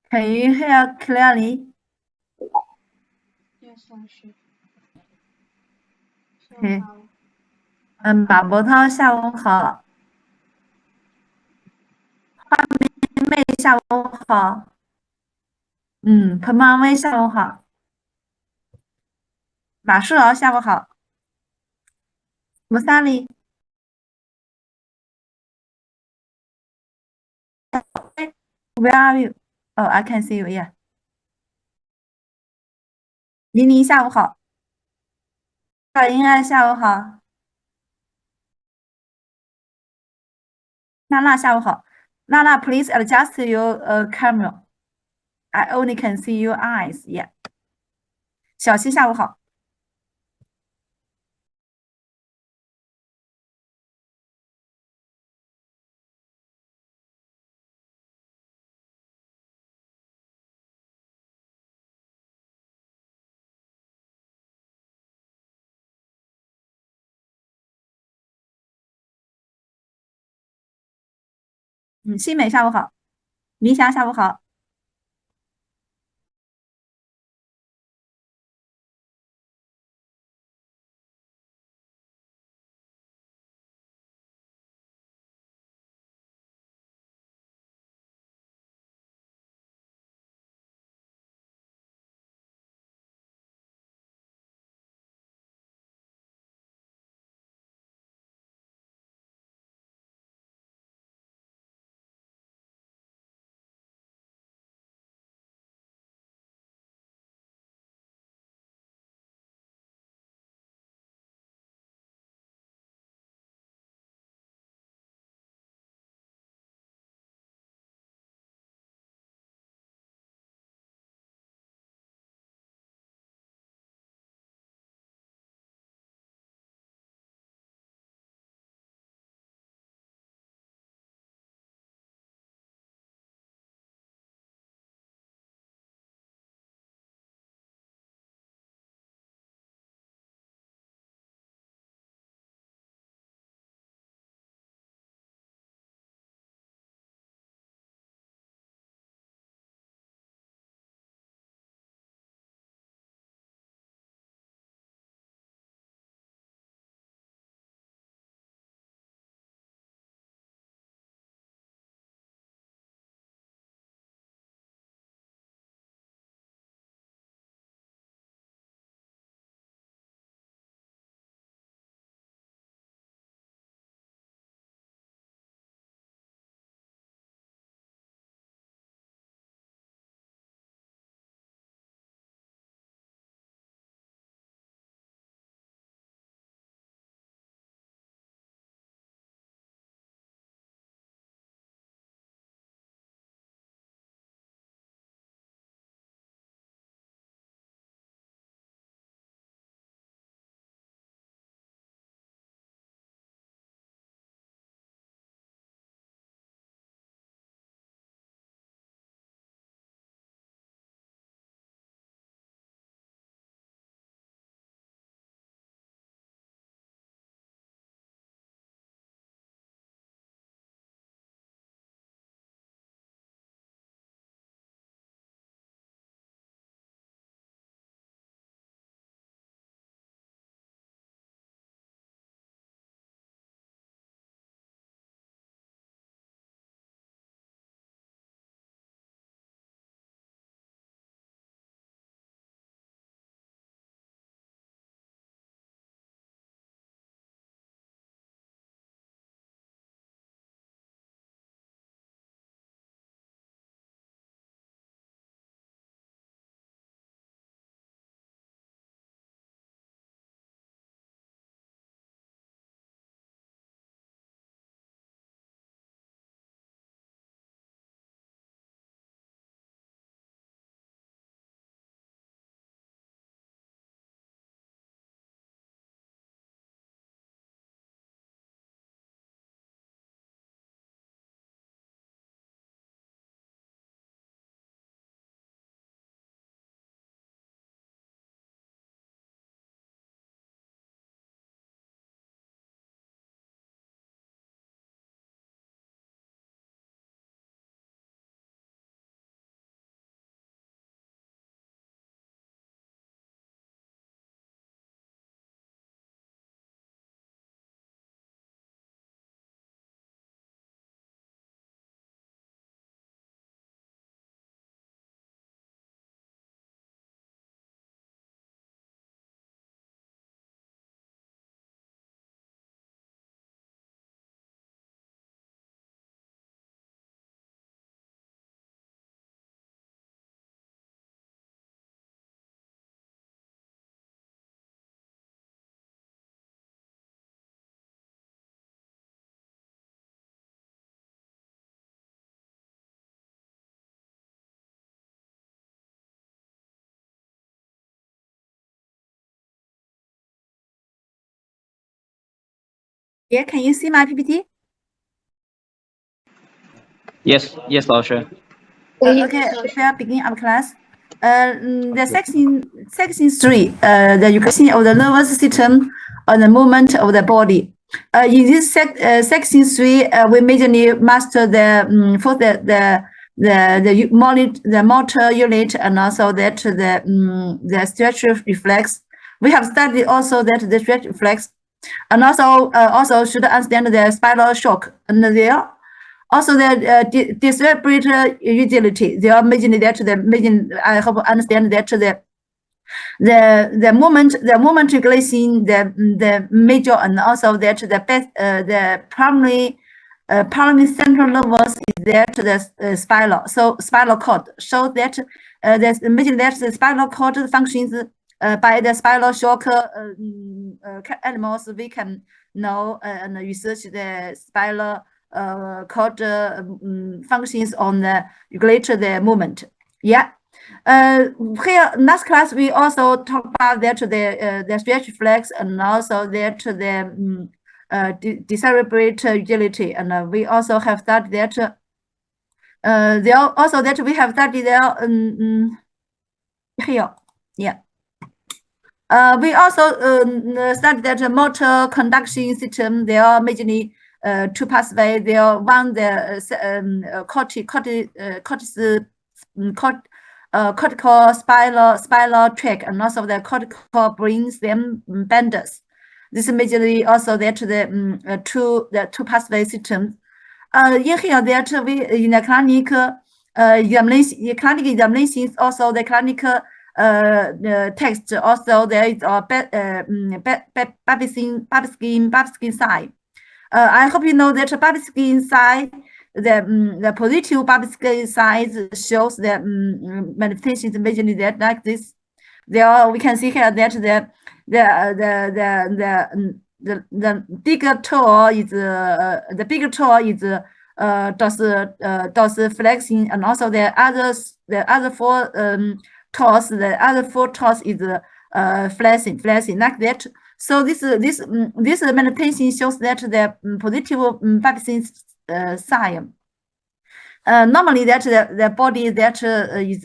Can you hear clearly? Yes, I should. So OK，how? 马伯涛下午好，妹下午好，彭邦威下午好，马书瑶下午好，摩萨里，Where are you? Oh, I can see you. Yeah，宁宁下午好，小英爱下午好，娜娜下午好，娜娜，please adjust your camera. I only can see your eyes. Yeah，小溪下午好，新美下午好，明霞下午好。Yeah, can you see my PPT? Yes, 老师。Okay, we are beginning our class. The section 3, the regulation of the nervous system or the movement of the body. In this section 3, we majorly master first the motor unit and also that the stretch reflex. We have studied also that the stretch reflex, and also should understand the spinal shock and there. Also, the distributor utility. They are making that I hope understand that the moment regulation the major and also that the best the primary central nervous is that the spinal cord. So that the making that the spinal cord functions by the spinal shock animals we can know and research the spinal cord functions on the regulate the movement. Yeah. Here, last class, we also talk about that the stretch reflex and also that decerebrate utility, and we also have studied that. There also that we have studied there here. Yeah. We also studied that motor conduction system. There are majorly two pathways. There are one the cortical spiral tract and also the cortical brain stem benders. This is majorly also that the two pathway systems. In here that we in the clinic clinic examinations also the clinic text also there is Babskin side. I hope you know that Babskin side, the positive Babskin side shows the manifestations majorly that like this. There we can see here that the bigger toe is dorsiflexing, and also the other four toes is flexing like that. So this meditation shows that the positive Babson sign. Normally that the body that is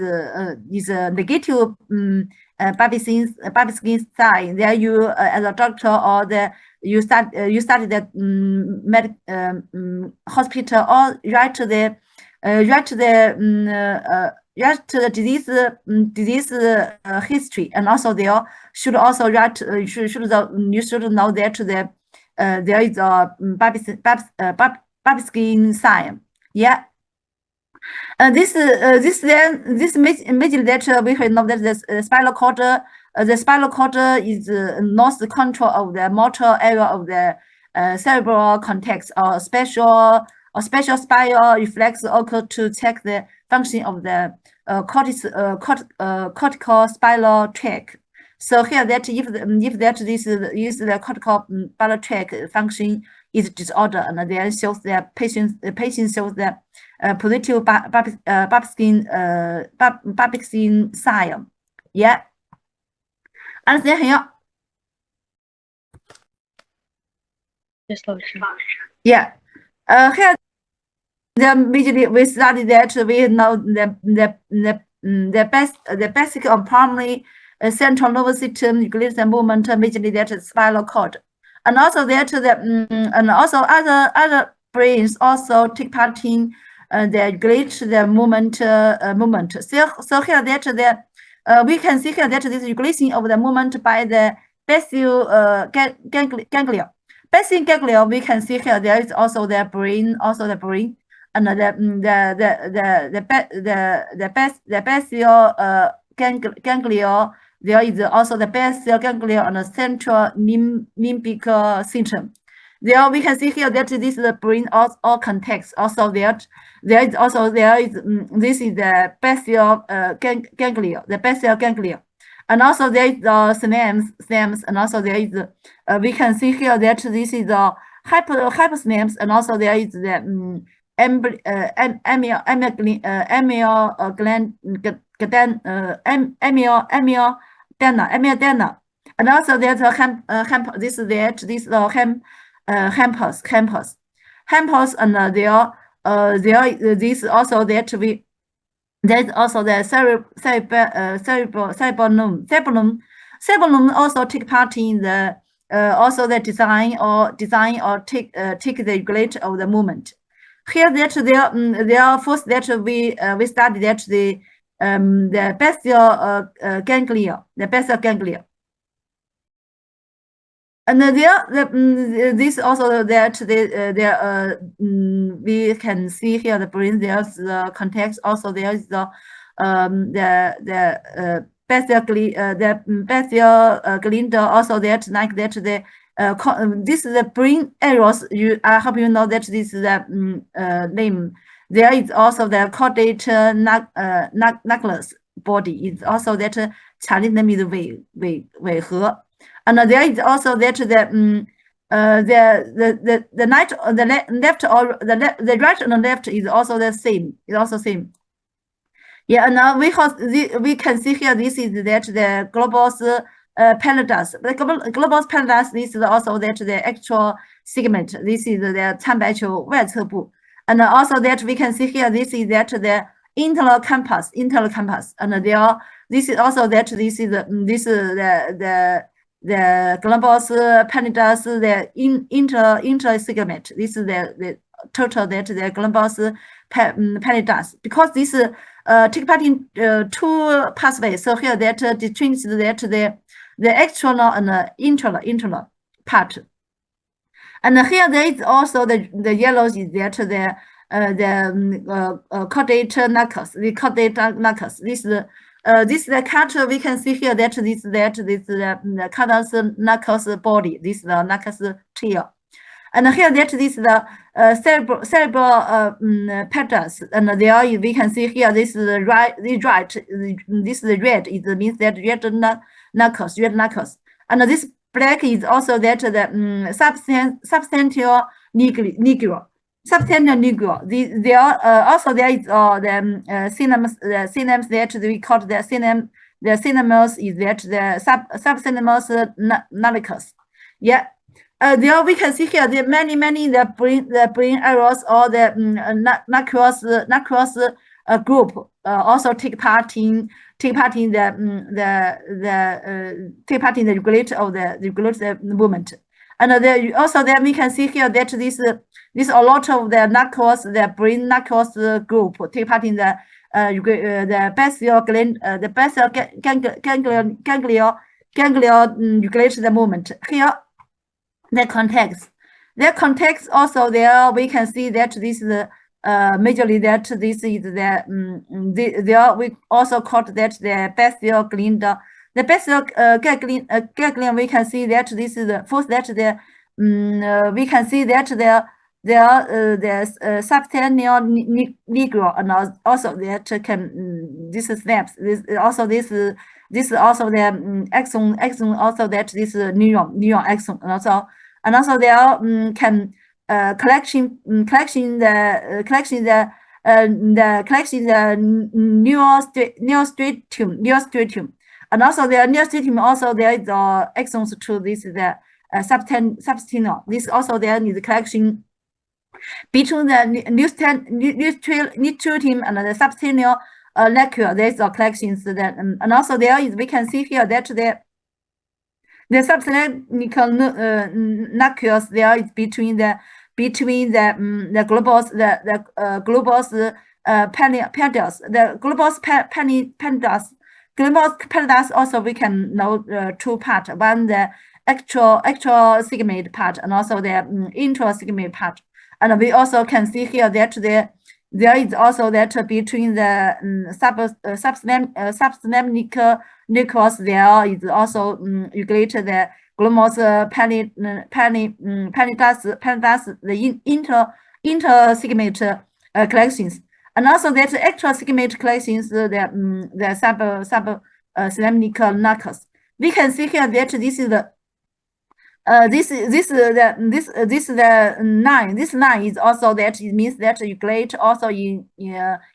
a negative Babson sign. There you as a doctor or you study the hospital or write the disease history, and also there should also write you should know that there is a Babson sign. Yeah. This imagine that we know that the spinal cord is lost control of the motor area of the cerebral cortex, or special spinal reflex occur to check the function of the cortical spinal tract. So here that if this is the cortical spinal tract function is disorder, and then shows the patient shows the positive Babson sign. Yeah. Understand here? Yes, 老师。 Yeah. Here we study that we know the basic of primary central nervous system regulates the movement majorly that is spinal cord, and also that and also other brains also take part in the regulate the movement. So here that we can see here that this regulation of the movement by the basal ganglia. Basal ganglia, we can see here there is also the brain, and the basal ganglia. There is also the basal ganglia and the central limbic system. There we can see here that this is the brain all context. Also there is this is the basal ganglia, and also there is the stems, and also there is we can see here that this is the hypostems, and also there is the amyotena, and also there's a this is the hampers, and this also that we. There's also the cerebellum also take part in the also the design or take the regulate of the movement. Here that there first that we study that the basal ganglia, and this also that we can see here the brain. There's the context. Also there is the basal glinda. Also that like that the this is the brain areas. I hope you know that this is the name. There is also the caudate nucleus body. It's also that Chinese name is Wei He. And there is also that the left or the right and the left is also the same. It's also same. Yeah, and now we can see here. This is that the globus pallidus. The globus pallidus. This is also that the actual segment. This is the 参白球外侧部. And also that we can see here. This is that the internal compass. And there. This is also that this is the globus pallidus, the inter segment. This is the total that the globus pallidus, because this take part in two pathways. So here that distinguishes that the external and the internal part. And here there is also the yellow is that the caudate nucleus, the caudate nucleus. This is the culture we can see here that this is the caudate nucleus body. This is the nucleus tail. And here that this is the cerebral pallidus. And there we can see here this is the right. This is the red. It means that red knuckles. And this black is also that the substantial ligure. Substantial ligure. There also there is the synapse that we call the synapse. The synapse is that the subsynapse nucleus. Yeah. There we can see here the many the brain areas or the nucleus group also take part in the regulate of the movement. And also then we can see here that this a lot of the nucleus, the brain nucleus group take part in the basal ganglia regulate the movement. Here the context also there we can see that this is majorly that this is the there we also called that the basal glinda. The basal ganglia we can see that this is the first that the we can see that the substantial ligure, and also that can this is snaps. This also this is also the axon also that this neuron axon, and also there can collection the neostriatum, and also the neostriatum also there is axons to this the substantial. This also there is collection between the neostriatum and the substantial lacuna. There is a collections that and also there is we can see here that the substantial nucleus there is between the globus pallidus. The globus pallidus also we can know two parts. One the actual segment part, and also the intra segment part. And we also can see here that there is also that between the subsynaptic nucleus there is also regulate the globus pallidus, the inter segment collections, and also that extra segment collections the subsynaptic nucleus. We can see here that this is the this the line. This line is also that it means that you regulate also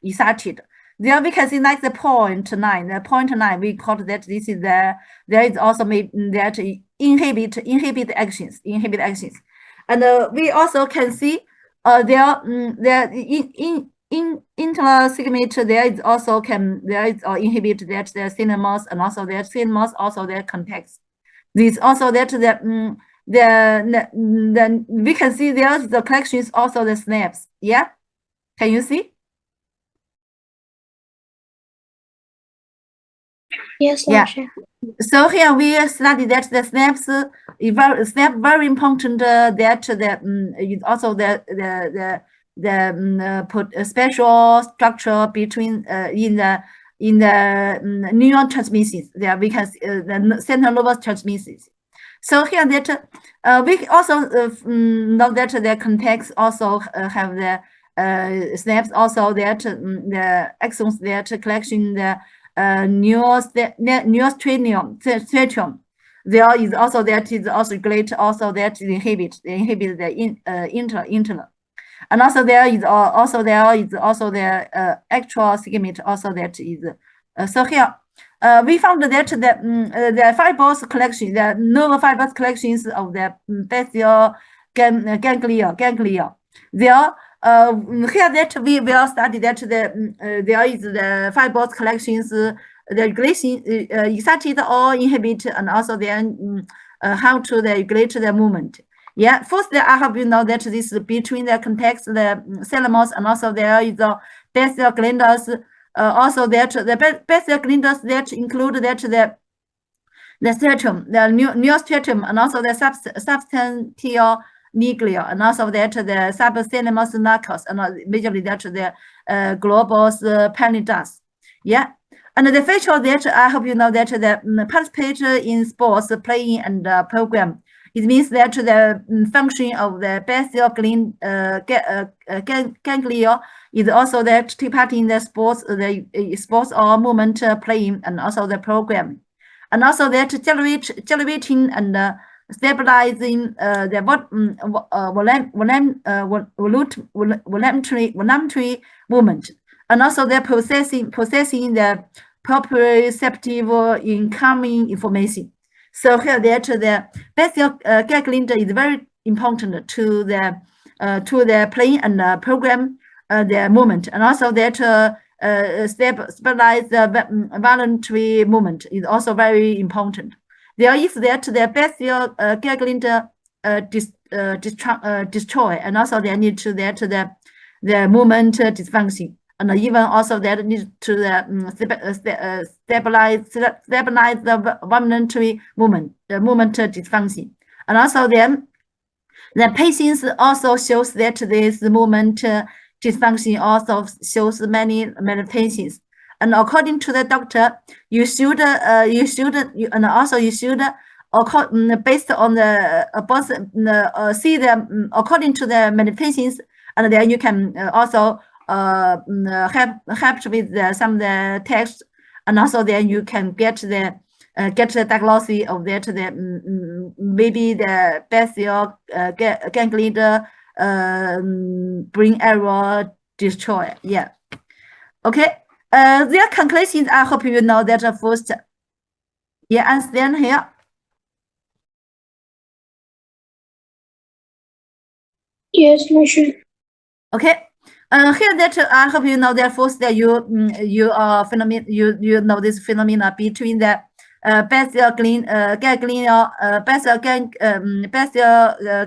excited. There we can see like the point 9. The point 9 we call that this is there is also maybe that inhibit actions. And we also can see there in internal segment there is also inhibit that the cinemas and also their cinemas also their context. This also that we can see there the collections also the snaps. Yeah, can you see? Yes, Yeah. 老师。 So here we study that the snaps snap very important that is also put a special structure between in the neuron transmissions. There we can see the central nervous transmissions. So here that we also know that the context also have the snaps also that the axons that collection the neurostridium. There is also that is also great also that inhibit the internal. And also there is also the actual segment also that is so here we found that the fibers collection, the nerve fibers collections of the basal ganglia. There here that we will study that there is the fibers collections, the regulation excited or inhibit, and also then how to regulate the movement. Yeah, first I hope you know that this is between the context, the thalamus, and also there is the basal glandus. Also that the basal glandus that include that the stratum, the neostratum, and also the substantial nucleus, and also that the subthalamus narcos, and majorly that the globus pallidus. Yeah. And the feature that I hope you know that the participate in sports, playing, and program. It means that the function of the basal ganglia is also that take part in the sports or movement playing, and also the program, and also that generating and stabilizing the voluntary movement, and also the processing the proprioceptive incoming information. So here that the basal ganglia is very important to the playing and program the movement, and also that stabilize the voluntary movement is also very important. There is that the basal ganglia destroy, and also they need to that the movement dysfunction. And even also that needs to stabilize the voluntary movement, the movement dysfunction. And also then the patients also shows that this movement dysfunction also shows many manifestations. And according to the doctor, you should based on the see them according to the manifestations, and then you can also help with some of the text, and also then you can get the diagnosis of that maybe the basal ganglia brain error destroy. Yeah. Okay. Their conclusions, I hope you know that first. Yeah, understand here. Yes, 老师。 Okay. Here that I hope you know that first that you know this phenomena between the basal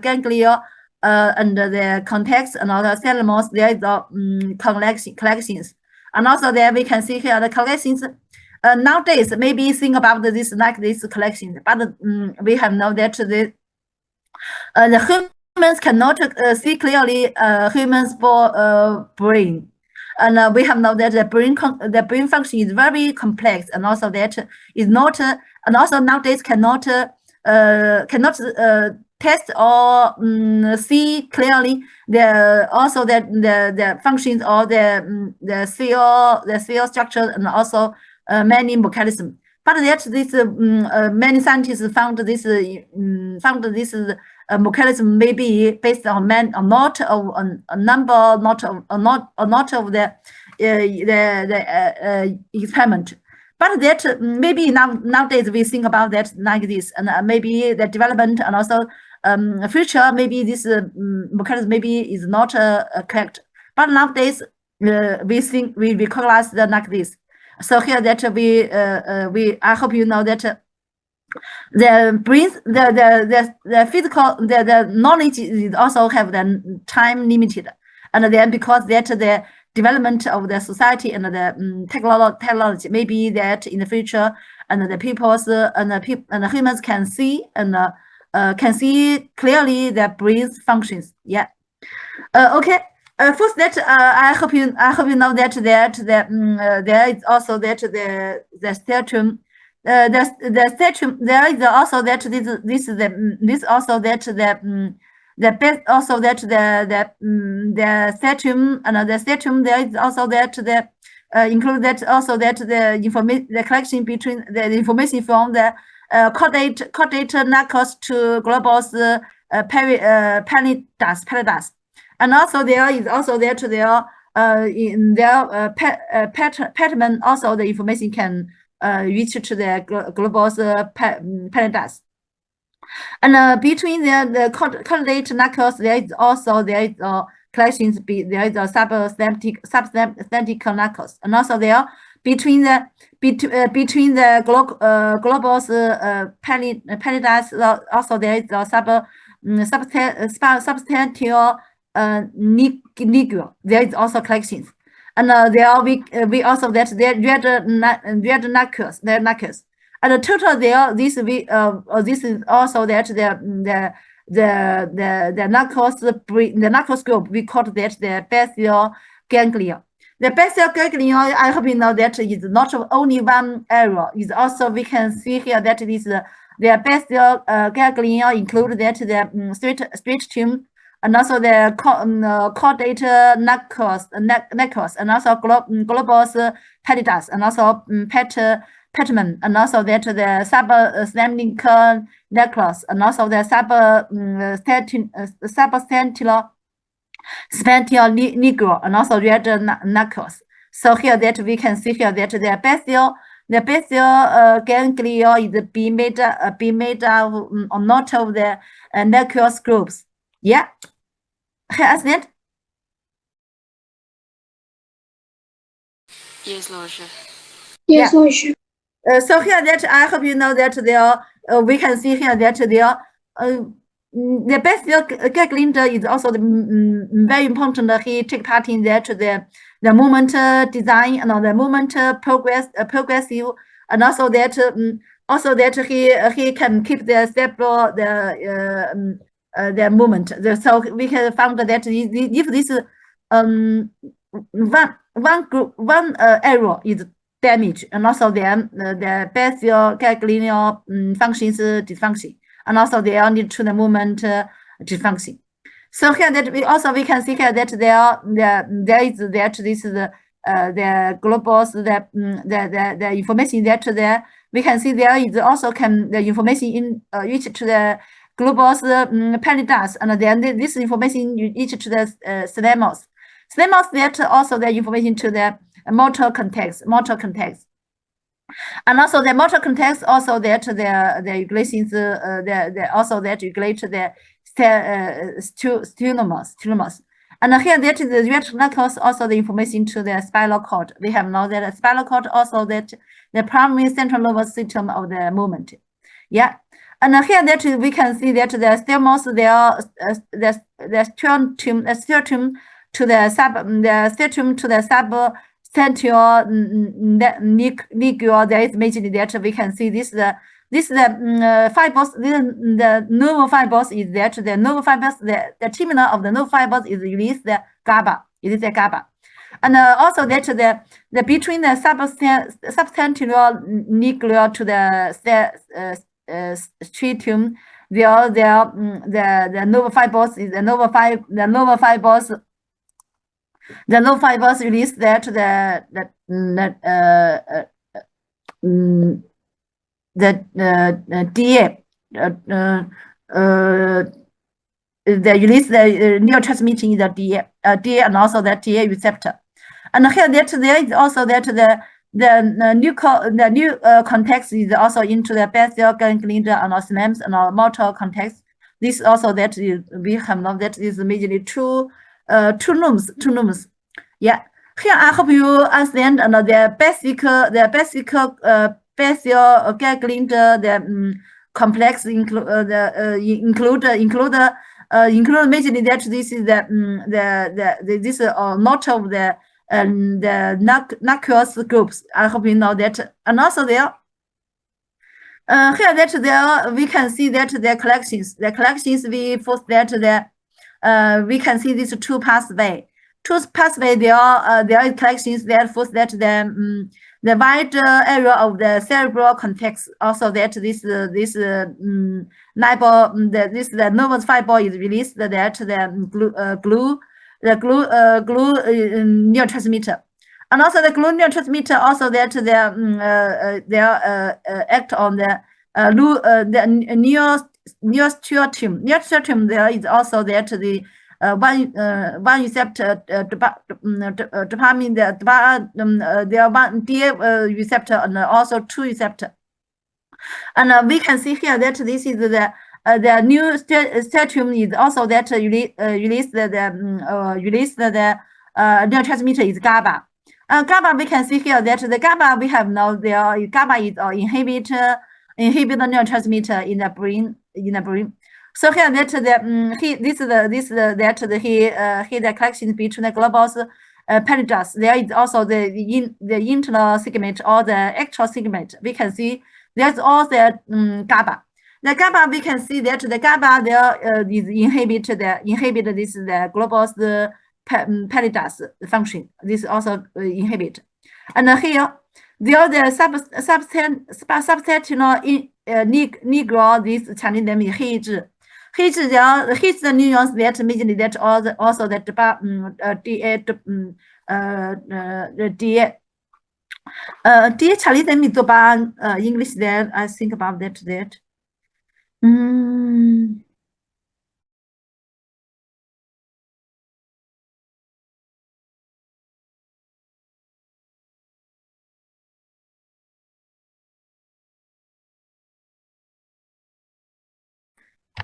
ganglia and the context and other thalamus. There is collections, and also there we can see here the collections. Nowadays maybe think about this like this collection, but we have know that the humans cannot see clearly humans brain, and we have know that the brain function is very complex, and also that is not and also nowadays cannot test or see clearly the functions or the cell structure, and also many mechanisms. But that this many scientists found this mechanism may be based on a lot of the experiment. But that maybe nowadays we think about that like this, and maybe the development, and also future maybe this mechanism maybe is not correct, but nowadays we think we recognize that like this. So here that I hope you know that the brain, the physical, the knowledge is also have the time limited, and then because that the development of the society and the technology, maybe that in the future, and the people's and the humans can see and can see clearly the brain's functions. Yeah. Okay. First, that I hope you know that there is also that the spectrum. The spectrum there is also that this also that the best also that the spectrum, and the spectrum there is also that the include that also that the collection between the information from the coordinate knuckles to globus pallidus. And also there is also that there in their pattern also the information can reach to the globus pallidus. And between the coordinate knuckles there is collections. There is a substantic knuckles, and also there between the globus pallidus also there is a substantial ligure. There is also collections, and there we also that there red knuckles, the knuckles, and the total there this is also that the knuckles group we call that the basal ganglia. The basal ganglia, I hope you know that is not only one area. Is also we can see here that it is the basal ganglia include that the striatum, and also the chordator knuckles, and also globus pallidus, and also Petman, and also that the substantial necklace, and also the substantial ligure, and also red knuckles. So here that we can see here that the basal ganglia is be made of or not of the knuckles groups. Yeah. Has it? Yes, 老师. Yes, 老师. So here that I hope you know that there we can see here that there the basal ganglia is also very important. He take part in that the movement design and the movement progressive, and also that he can keep the stable the movement. So we can found that if this one error is damaged, and also then the basal ganglia functions dysfunction, and also they are need to the movement dysfunction. So here that we can see here that there is that this is the globus the information that there we can see there is also can the information in reach to the globus pallidus, and then this information reach to the thalamus. Thalamus that also the information to the motor context, and also the motor context also that the regulations also that regulate the stimulus. And here that is the red knuckles also the information to the spinal cord. We have now that spinal cord also that the primary central nervous system of the movement. Yeah. And here that we can see that the stimulus the striatum to the substantial ligure. There is mentioned that we can see this fibers, the nerve fibers is that the nerve fibers, the terminal of the nerve fibers is released the GABA. It is a GABA. And also that the between the substantial ligure to the striatum, the nerve fibers is the nerve fibers release that DA they release the neurotransmission in the DA and also the DA receptor. And here that there is also that the new context is also into the basal ganglia and thalamus and motor context. This also that we have known that is majorly two norms. Yeah. Here I hope you understand the basic complex include majorly that this is this not of the Nerveous groups. I hope you know that. And also there here that there we can see that the collections we first that we can see these two pathway. There are collections that first that the wide area of the cerebral cortex, also that this the nervous fiber is released, that the glue neurotransmitter, and also the glue neurotransmitter also that they act on the neostriatum. Neostriatum there is also that the one receptor dopamine, there are one D receptor and also two receptor. And we can see here that this is the new stratum is also that release the neurotransmitter is GABA. GABA, we can see here that the GABA we have now there GABA is inhibit the neurotransmitter in the brain. So here that the collection between the globus pallidus. There is also the internal segment or the external segment. We can see there's all the GABA. The GABA, we can see that the GABA there is inhibit this the globus pallidus function. This also inhibit. And here there the substantial negro this Chinese name is Heizhi. He's the neurons that immediately that also that DA Chinese name is English there. I think about that.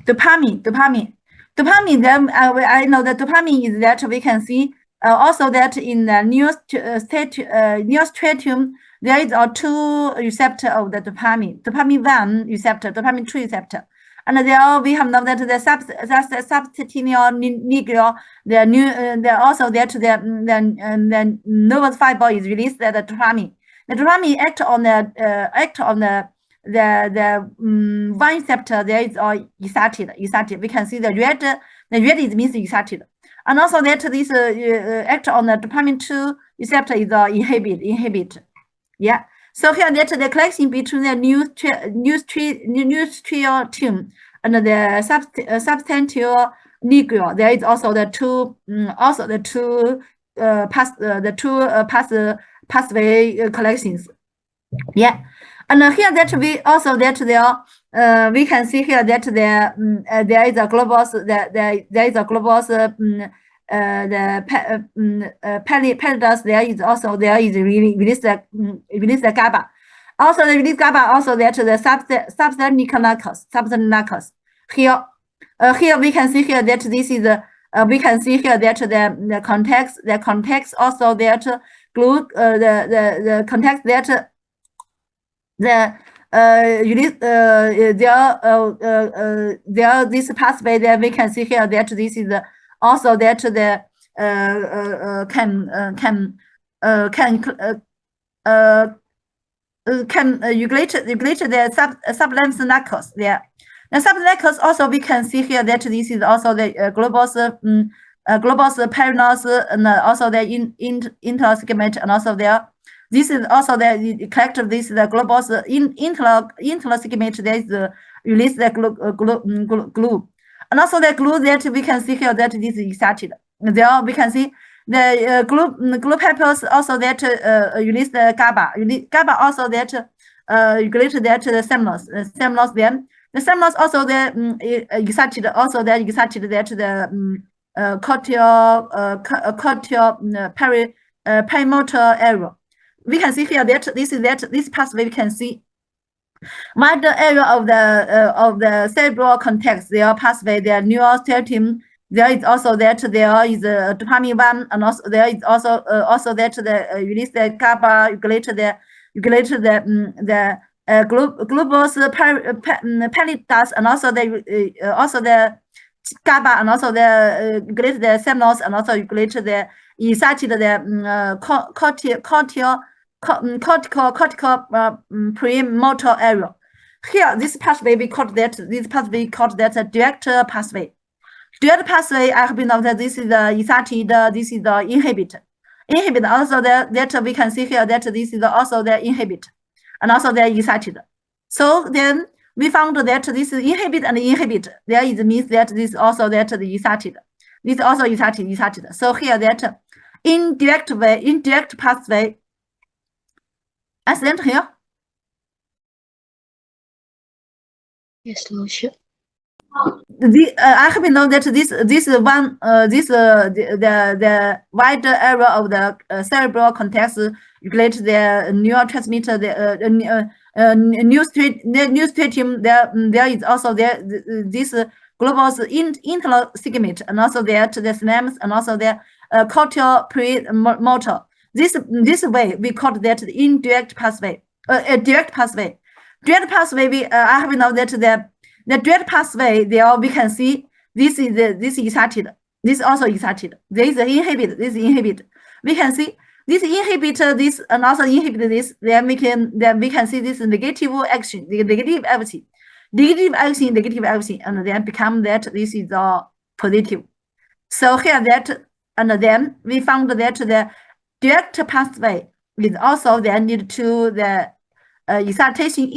Dopamine. Then I know that dopamine is that we can see also that in the neostriatum there is two receptor of the dopamine. Dopamine 1 receptor, dopamine 2 receptor, and there we have known that the substantial negro the also that the nervous fiber is released the dopamine. The dopamine act on the one receptor there is excited. We can see the red is means excited, and also that this act on the dopamine 2 receptor is inhibit. Yeah. So here that the collection between the neostriatum and the substantial negro, there is also the two pathway collections. Yeah. And here that we also that there we can see here that there is a globus there is a globus pallidus there is also release the GABA. Also the release GABA also that the substantial narcos. Here we can see here that this is we can see here that the context also that glue the context that the there this pathway that we can see here that this is also that the can regulate the sublens narcos there. The subnarcos also we can see here that this is also the globus perinous and also the intersegment and also there. This is also the collective. This is the globus internal segment. There is release the glue, and also the glue that we can see here that this is excited. There we can see the glue papers also that release the GABA. GABA also that regulate that the semnos. Then the semnos also the excited. Also that excited that the cortical perimotor area. We can see here that this pathway we can see Wider area of the cerebral cortex, their pathway, their neural system. There is also that there is a dopamine one, and also there is also that the release the GABA, regulate the globus pallidus, and also the GABA, and also the regulate the seminoles, and also regulate the excited the cortical premotor area. Here, this pathway we called that direct pathway. Direct pathway, I have been know that this is the excited, this is the inhibit. Inhibit also that we can see here that this is also the inhibit, and also the excited. So then we found that this is inhibit and inhibit. There is means that this also that the excited. This also excited. So here that indirect pathway. Accident here. Yes, 老师。 I have known that this one the wider area of the cerebral cortex regulate the neurotransmitter, the new stratum. There is also this globus internal segment, and also there the synapse, and also the cortical premotor. This way we call that the indirect pathway, direct pathway. Direct pathway, I have known that the direct pathway, there we can see this is excited. This also excited. There is an inhibit. This inhibit. We can see this inhibit this, and also inhibit this. Then we can see this negative action, negative action, and then become that this is positive. So here that, and then we found that the direct pathway is also then need to the excitation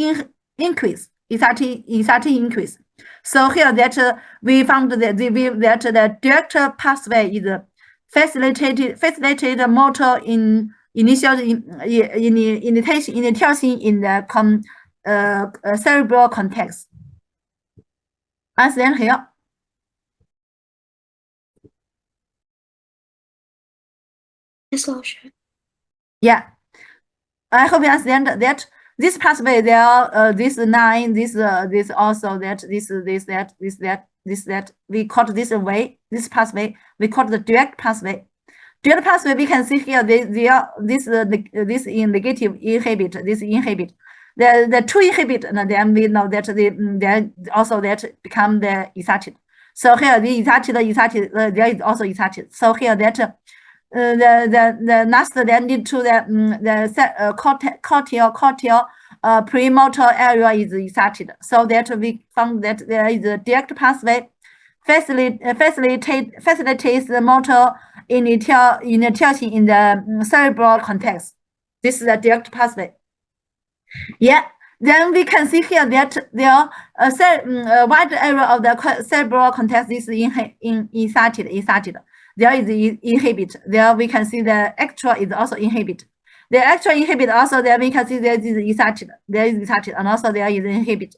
increase. Exciting increase. So here that we found that the direct pathway is facilitated motor initiation in the cerebral cortex. Understand here? Yes, 老师。 Yeah. I hope you understand that this pathway there, this line, this also that, that we call this way, this pathway we call the direct pathway. Direct pathway we can see here this in negative inhibit, this inhibit. The two inhibit, and then we know that then also that become the excited. So here the excited, there is also excited. So here that the next then lead to the cortical premotor area is excited. So that we found that there is a direct pathway facilitates the motor initiation in the cerebral cortex. This is the direct pathway. Yeah. Then we can see here that there are a wide area of the cerebral cortex is excited. There is inhibit. There we can see the extra is also inhibit. The extra inhibit also there we can see there is excited. There is excited, and also there is inhibit.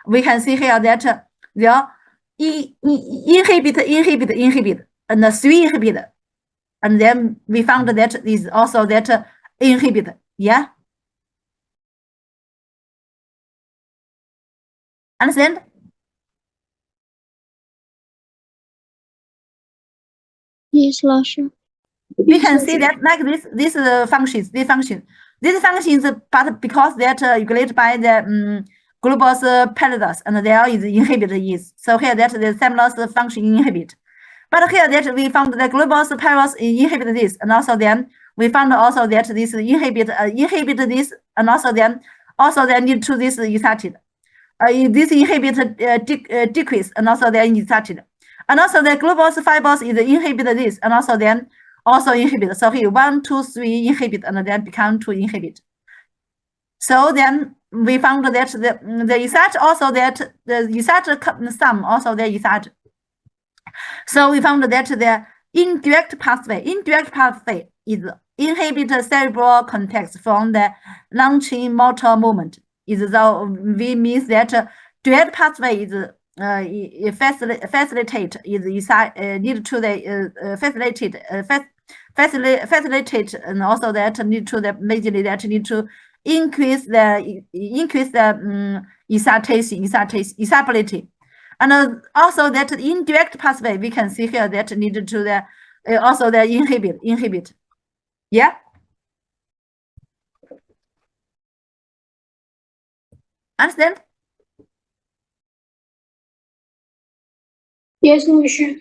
We can see here that there inhibit, and the three inhibit, and then we found that is also that inhibit. Yeah. Understand? Yes, 老师。 We can see that like this functions, these functions, but because that regulated by the globus pallidus, and there is inhibit is. So here that the seminal function inhibit. But here that we found the globus pallidus inhibit this, and also then we found also that this inhibit this, and also then need to this excited. This inhibit decrease, and also then excited. And also the globus fibers is inhibit this, and also then also inhibit. So here 1, 2, 3 inhibit, and then become 2 inhibit. So then we found that the excite also that the excite sum also the excite. So we found that the indirect pathway is inhibit cerebral cortex from the launching motor movement. Is the we means that direct pathway is facilitate is need to the facilitate and also that need to the majorly that need to increase the excitability. And also that indirect pathway, we can see here that need to the also the inhibit. Yeah. Understand? Yes, Lauscher.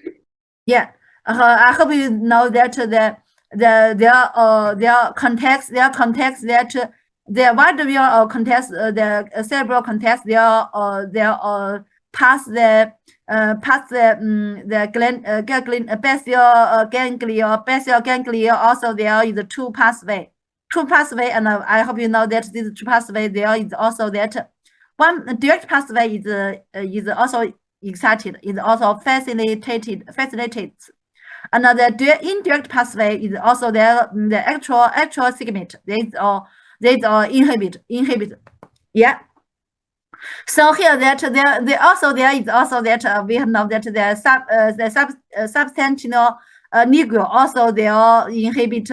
Yeah. I hope you know that their context that the wide view context the cerebral context their past the basal ganglia also there is two pathway, and I hope you know that this two pathway there is also that one direct pathway is also excited, is also facilitated. Another indirect pathway is also the actual segment. They are inhibit. Yeah. So here that there is also that we have know that the substantial negro also they are inhibit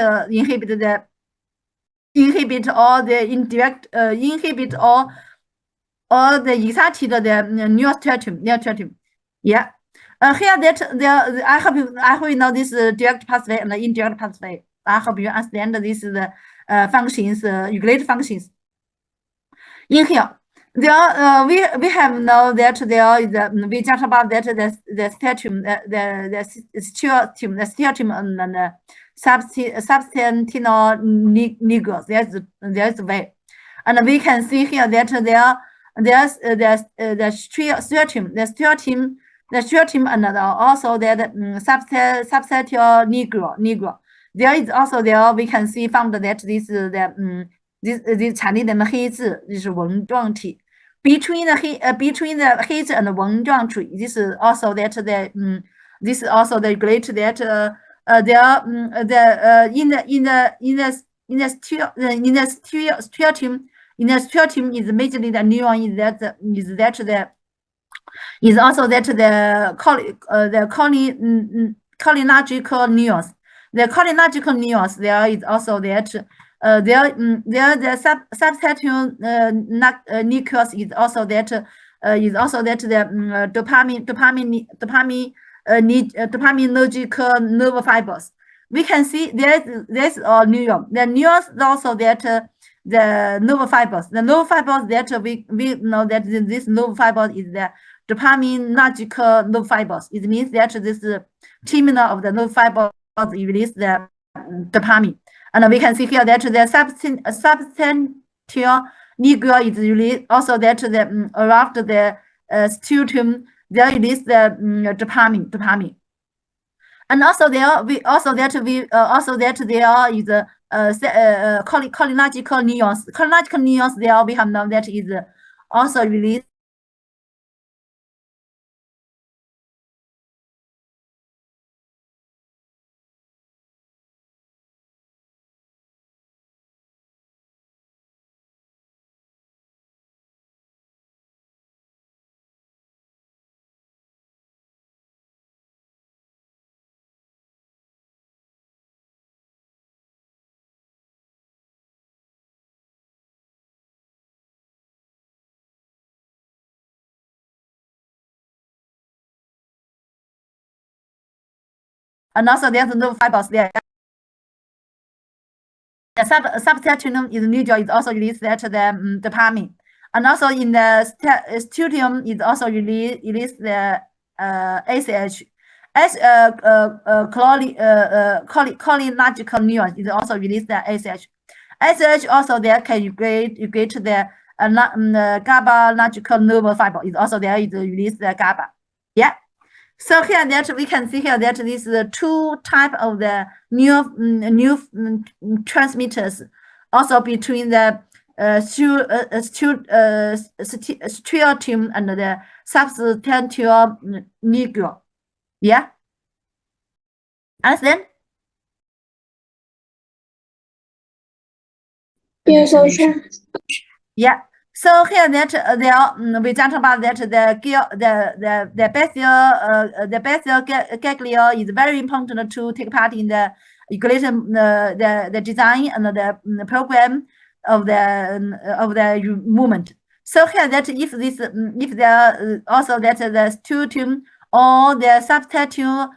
all the indirect inhibit all the excited the neurostriatum. Yeah. Here that there I hope you know this direct pathway and the indirect pathway. I hope you understand this functions, regulated functions. In here, there we have know that there is we just about that the stratum, the stratum and the substantial negros. There's a way, and we can see here that there's the stratum and also that substantial negro. There is also there we can see found that this this 产地的黑质就是纹状体 between the 黑质 and the 纹状体 this is also that this is also the great that in the stratum is majorly the neuron is also that the cholinergical neurons. The cholinergical neurons there is also that the substantial nucleus is also that the dopaminergical nerve fibers. We can see there's a neuron. The neurons also that the nerve fibers. The nerve fibers that we know that this nerve fiber is the dopaminergic nerve fibers. It means that this terminal of the nerve fiber release the dopamine. And we can see here that the substantial negro is released also that the around the stratum they release the dopamine. And also there we also that there is cholinergical neurons. Cholinergical neurons there we have known that is also released and also there's nerve fibers there. The substratum is neutral is also released that the dopamine, and also in the stratum is also release the ACH. As cholinergical neurons is also release the ACH. ACH also there can you get the GABAergic nerve fiber is also there is release the GABA. Yeah. So here that we can see here that this is two type of the new transmitters also between the stratum and the substantial negro. Yeah. Understand? Yes, Lauscher. Yeah. So here that there we talked about that the basal ganglia is very important to take part in the regulation the design and the program movement. So here that if this if there also that the sputum or the substantial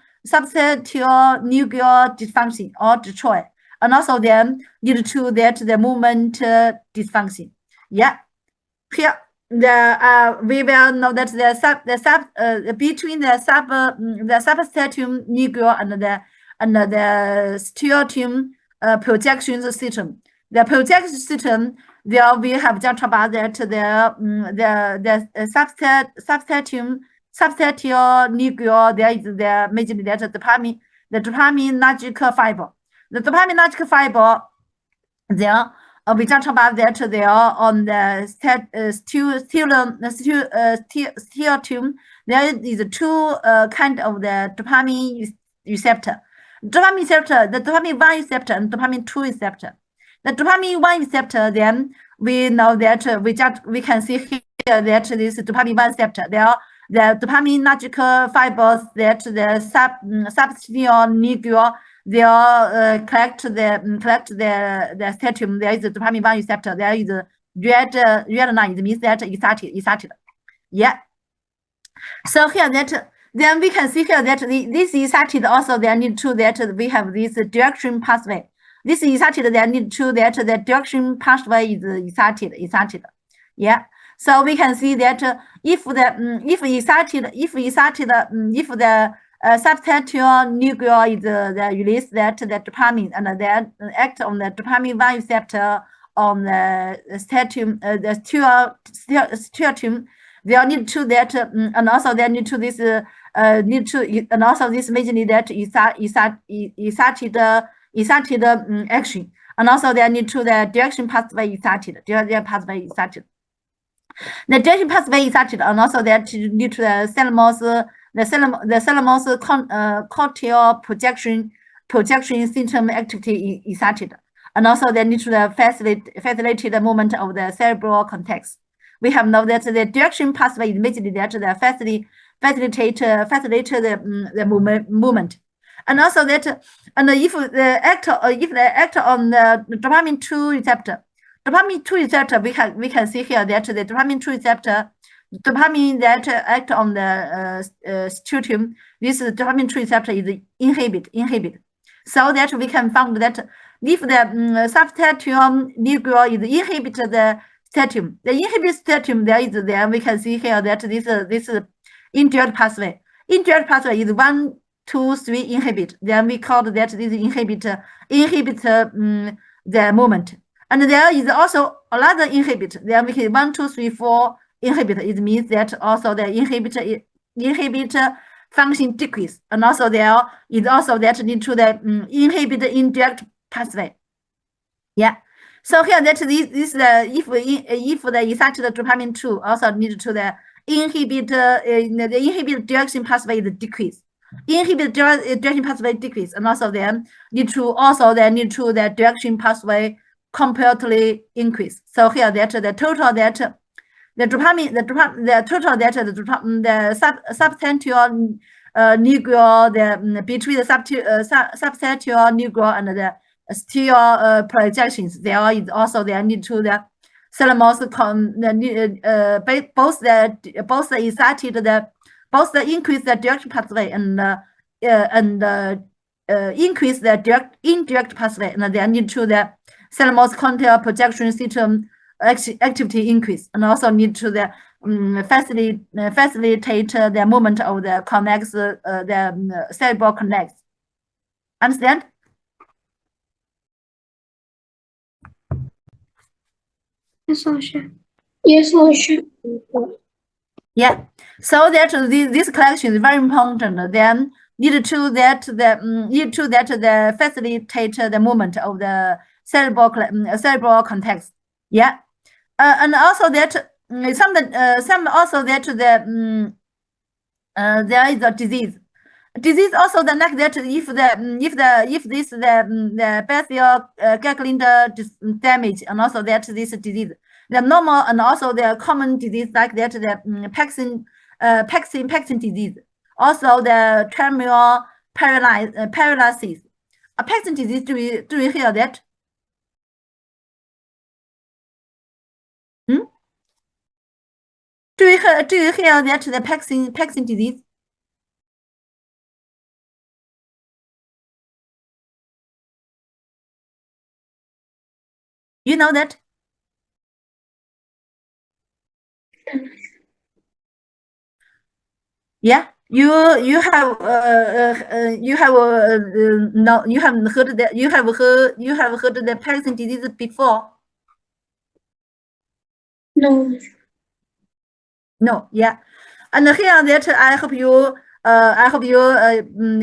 nuclear dysfunction or destroy, and also then lead to that the movement dysfunction. Yeah, here we will know that between the substratum nucleus and the striatum projection system. The projection system there we have just about that the substratum nucleus there is the majorly that the dopaminergic fiber. The dopaminergic fiber there we talked about that there on the striatum. There is two kind of the dopamine receptor. Dopamine receptor, the dopamine 1 receptor and dopamine 2 receptor. The dopamine 1 receptor, then we know that we can see here that this dopamine 1 receptor, there the dopaminergic fibers that the substantial nucleus they collect the stratum. There is a dopamine 1 receptor. There is a red line. It means that excited. Yeah. So here that then we can see here that this excited also they need to that we have this direction pathway. This excited they need to that the direction pathway is excited. Yeah. So we can see that if the substantial nucleus is release that the dopamine and then act on the dopamine 1 receptor on the stratum, the striatum. They need to that and also they need to this and also this majorly that excited action, and also they need to the direction pathway excited. The pathway excited. The direction pathway excited, and also that lead to the thalamus, cortical projection system activity excited, and also they need to the facilitate the movement of the cerebral cortex. We have know that the direction pathway is majorly that the facilitate the movement, and also that and if the act on the dopamine 2 receptor. Dopamine 2 receptor, we can see here that the dopamine 2 receptor, dopamine that act on the striatum, this dopamine 2 receptor is inhibit. So that we can find that if the substratum nucleus is inhibit the stratum, the inhibit stratum there we can see here that this indirect pathway. Indirect pathway is 1, 2, 3 inhibit. Then we call that this inhibit the movement. And there is also another inhibit. Then we can 1, 2, 3, 4 inhibit. It means that also the inhibit function decrease. And also there is also that need to the inhibit indirect pathway. Yeah. So here that this if the excited dopamine 2 also need to the inhibit direction pathway is decrease. Inhibit direction pathway decrease, and also then need to the direction pathway comparatively increase. So here that the total that the substantial nucleus between the substantial nucleus and the strial projections, there is also there need to the thalamus both the increase the direction pathway and increase the indirect pathway, and then need to the thalamus cortical projection system activity increase, and also need to the facilitate the movement of the connects the cerebral connects. Understand? Yes, Lauscher. Yes, Lauscher. Yeah. So that this collection is very important. Then need to that the facilitate the movement of the cerebral context. Yeah. And also that some also that there is a disease. Disease also the next that if the basal ganglion damage, and also that this disease, the normal and also the common disease like that the Parkinson disease, also the terminal paralysis. A Parkinson disease, do you hear that? do you hear that the Parkinson disease? You know that? Yeah, you have no, you haven't heard that, you have heard the Parkinson disease before? No. No, yeah. And here that I hope you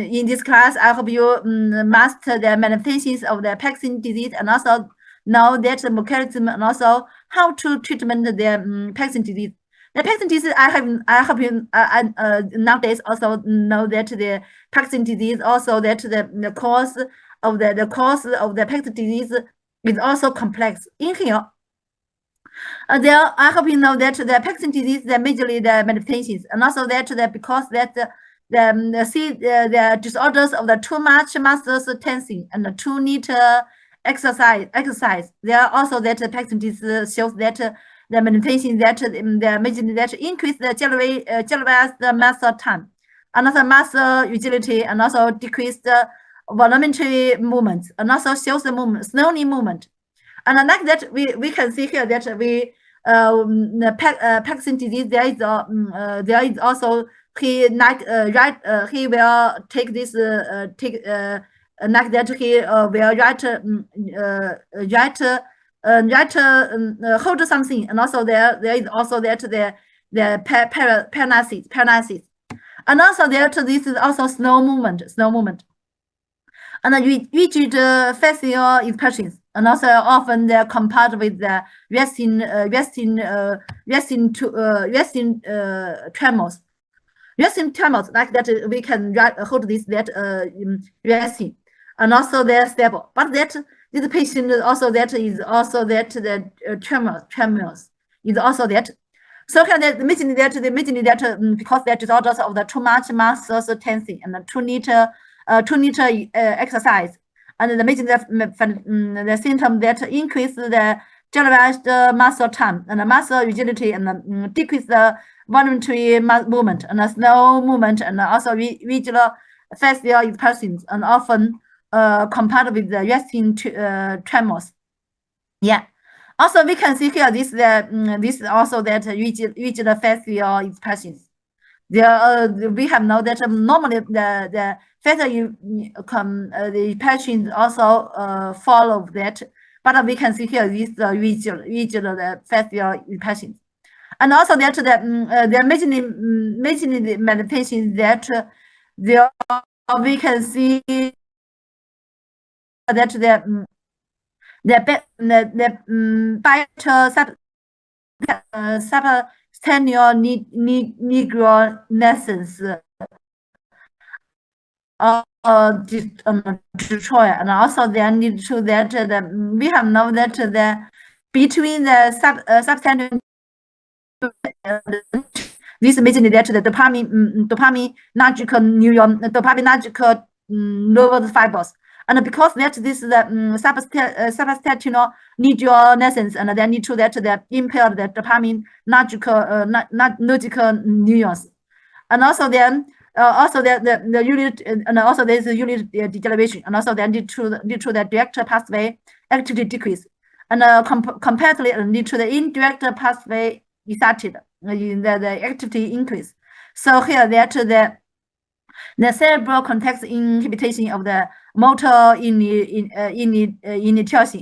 in this class, I hope you master the manifestations of the Parkinson disease, and also know that the mechanism, and also how to treatment the Parkinson disease. The Parkinson disease, I hope you nowadays also know that the Parkinson disease, also that the cause of the Parkinson disease is also complex. In here, there, I hope you know that the Parkinson disease, the majorly the manifestations, and also that because that the disorders of the too much muscle tensing and the too little exercise. There are also that the Parkinson disease shows that the manifestation that the majorly that increase the generalized muscle time, and also muscle rigidity, and also decrease the voluntary movements, and also shows the movement, slowly movement. And like that, we can see here that the Parkinson disease, there is also he he will take this like that he will hold something, and also there is also that the paralysis, and also there this is also slow movement. And rigid facial expressions, and also often they're compared with the resting tremors. Resting tremors, like that we can hold this resting, and also they're stable. But that this patient also that is also that the tremors is also that. So here that immediately that because that disorders of the too much muscle tensing and too little exercise, and the symptom that increase the generalized muscle time and the muscle rigidity, and decrease the voluntary movement and the slow movement, and also rigid facial expressions, and often compared with the resting tremors. Yeah. Also, we can see here this this also that rigid facial expressions. There, we have know that normally the facial the expressions also follow that, but we can see here this rigid facial expressions, and also that the majorly the manifestations that there we can see that the bilateral substantial negronescence destroy, and also they need to that we have known that the between the substantial this majorly that the dopaminergic neuron, dopaminergic nervous fibers. And because that this is the substantial negronescence, and then need to that the impaired the dopaminergic neurons, and also then also the unit, and also there is a unit degeneration, and also then lead to the direct pathway activity decrease, and comparatively lead to the indirect pathway excited in the activity increase. So here that the cerebral cortex inhibition of the motor initiation,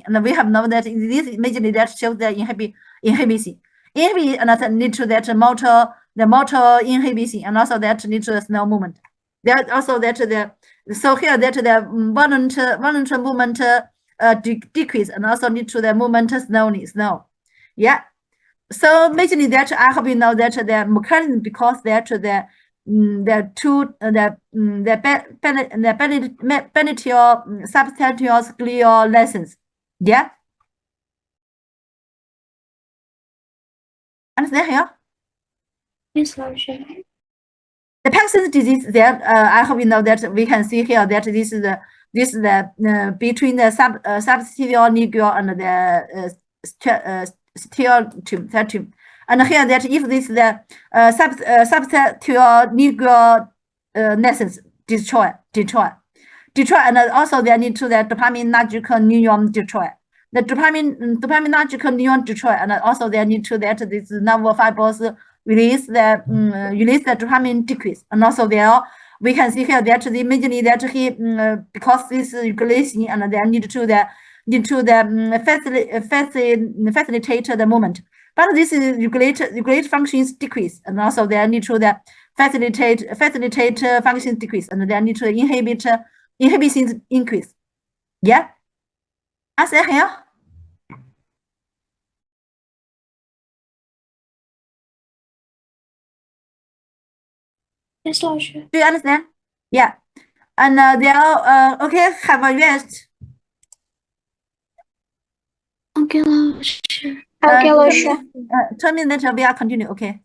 and we have known that this majorly that shows the inhibition, and lead to that motor inhibition, and also that lead to the slow movement. There also that so here that the voluntary movement decrease, and also lead to the movement slow. Yeah. So majorly that I hope you know that the mechanism, because that the penitential substantial glial lessons. Yeah. Understand here? Yes, Lauscher. The Parkinson's disease, that I hope you know that we can see here that this is the between the substantial ligule and the striatum. And here that if this the substitute legal nesses destroy, and also they need to the dopaminergic neuron destroy. The dopaminergic neuron destroy, and also they need to that this nerve fibers release the dopamine decrease, and also there we can see here that the immediately that he because this regulation and they need to facilitate the movement, but this is regulate functions decrease, and also they need to facilitate functions decrease, and they need to inhibit inhibitions increase. Yeah, answer here. Yes, 老师。 Do you understand? Yeah, and they are okay. Have a rest. OK，老师。OK，老师。 10 minutes we are continue. Okay.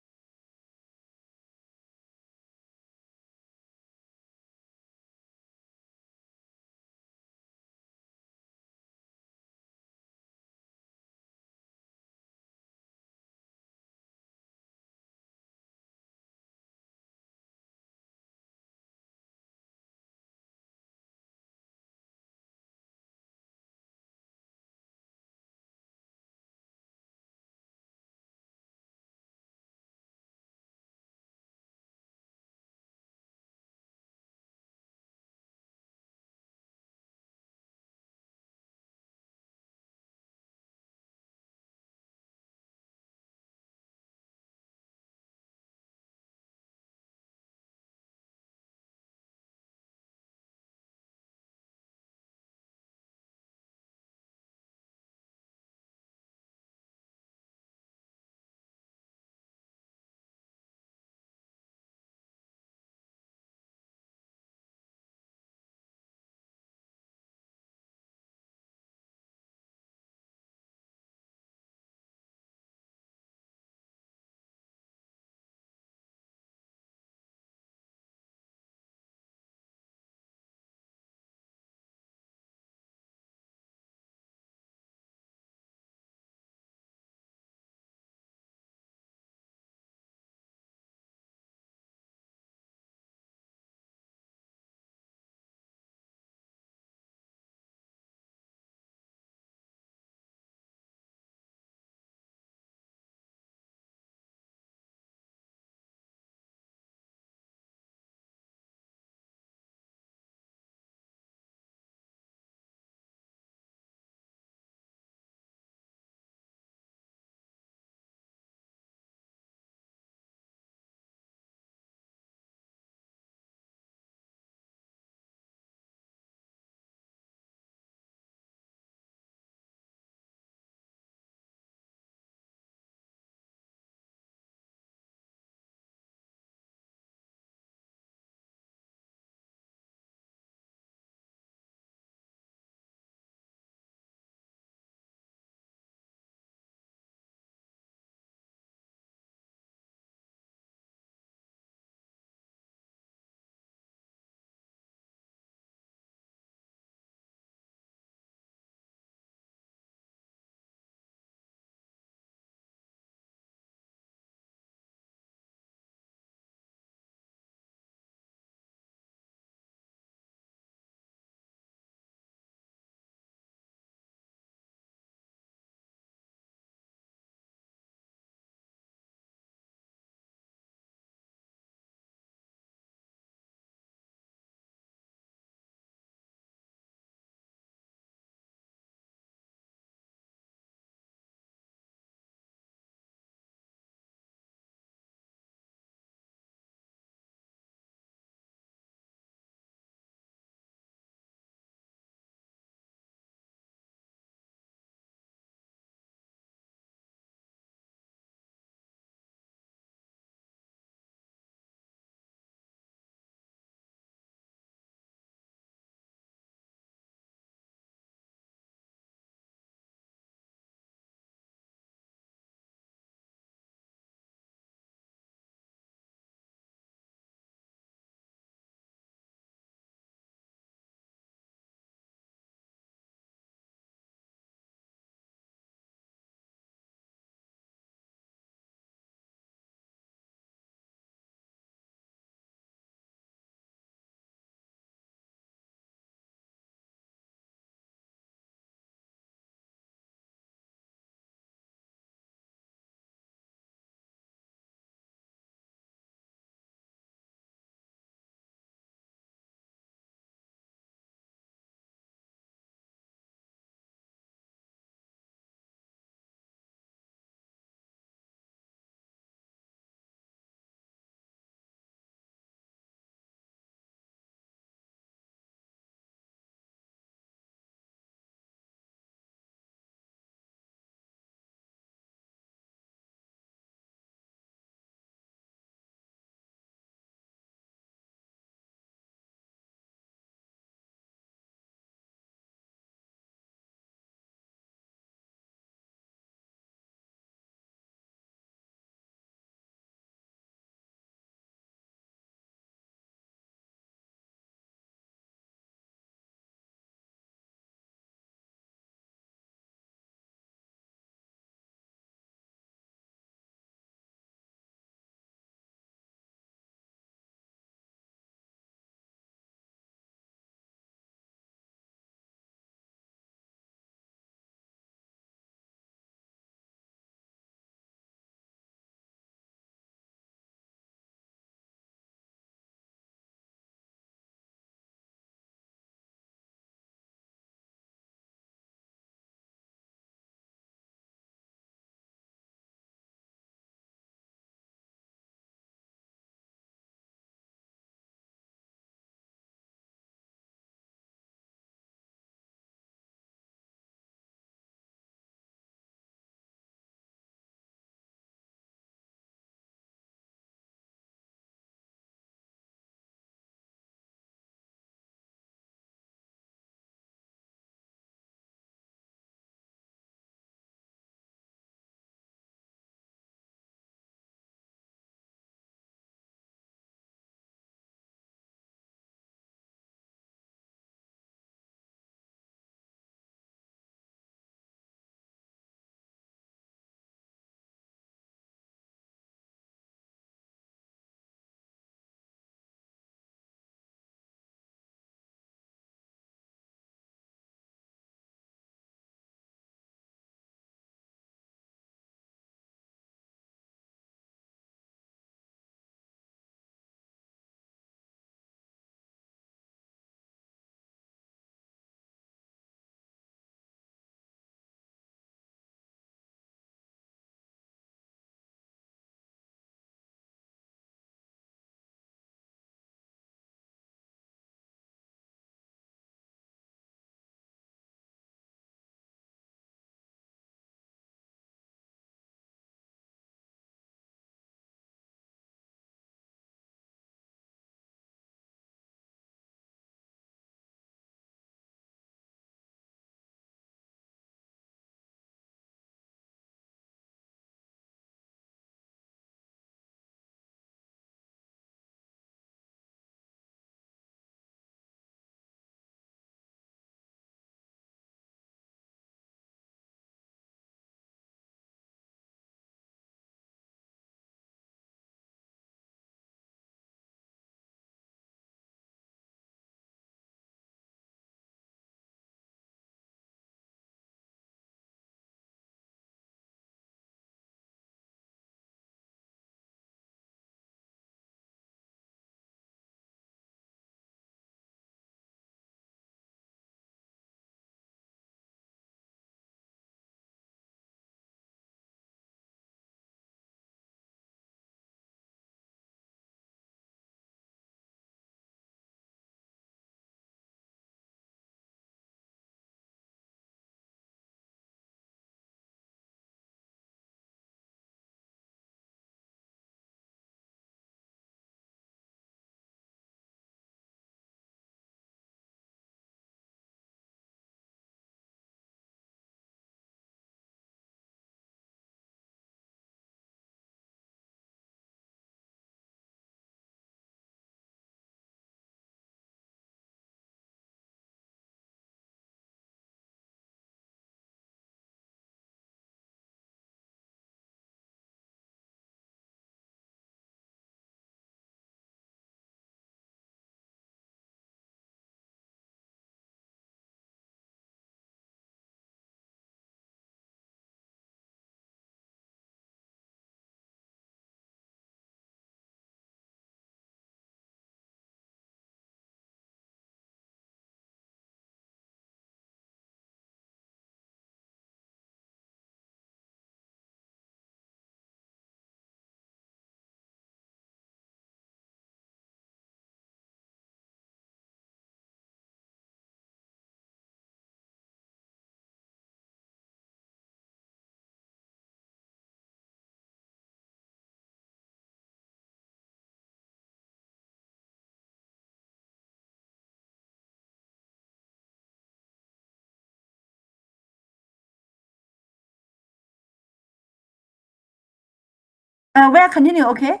we'll continue, okay?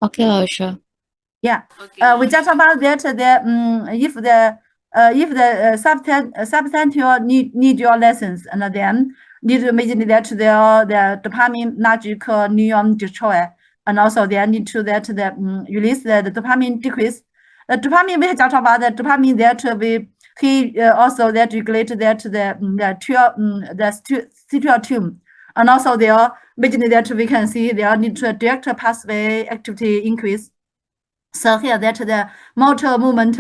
Okay, 老师。 Yeah. We just about that if the substantial need your lessons and then need to imagine that the dopaminergic neuron destroy and also they need to that the release the dopamine decrease. The dopamine we just about the dopamine that he also that regulate that the serotonin and also there imagine that we can see there need to direct pathway activity increase. So here that the motor movement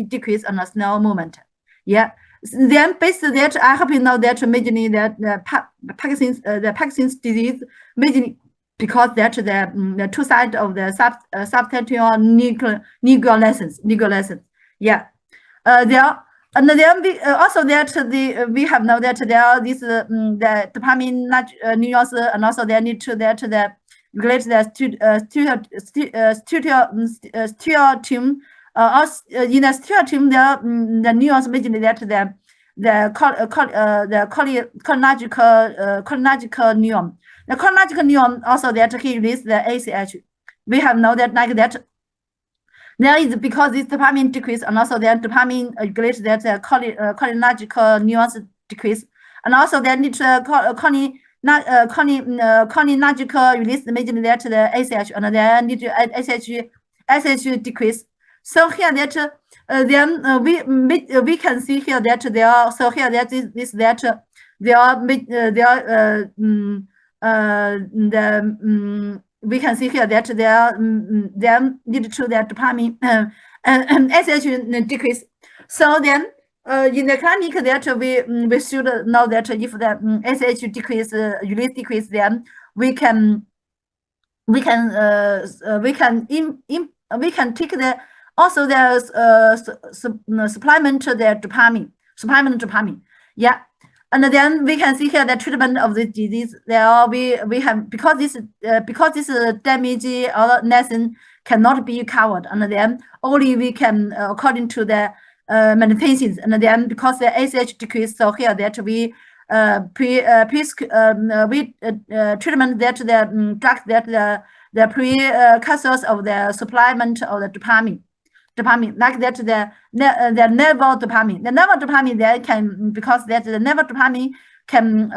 decrease and the snail movement. Yeah. Then based that I hope you know that mainly that the Parkinson's disease mainly because that the two sides of the substantial neural lessons. Yeah. There and then we also that we have know that there are this the dopamine neurons and also they need to that the relate the stereotype also in the stereotype the neurons mainly that the cholinergical neuron. The cholinergical neuron also that he release the ACH. We have know that like that. There is because this dopamine decrease and also then dopamine regulates that cholinergical neurons decrease and also then need cholinergical release mainly that the ACH and then need to ACH decrease. So here that then we can see here that there are so here that this that there are we can see here that there need to that dopamine ACH decrease. So then in the clinic that we should know that if the ACH decrease release decrease, then we can take the also the supplement the dopamine. Yeah. And then we can see here the treatment of the disease. There we have because this damage or lesion cannot be covered, and then only we can according to the meditations, and then because the ACH decrease, so here that we treatment that the drug that the precursors of the supplement of the dopamine like that the nervous dopamine. The nervous dopamine there can because that the nervous dopamine can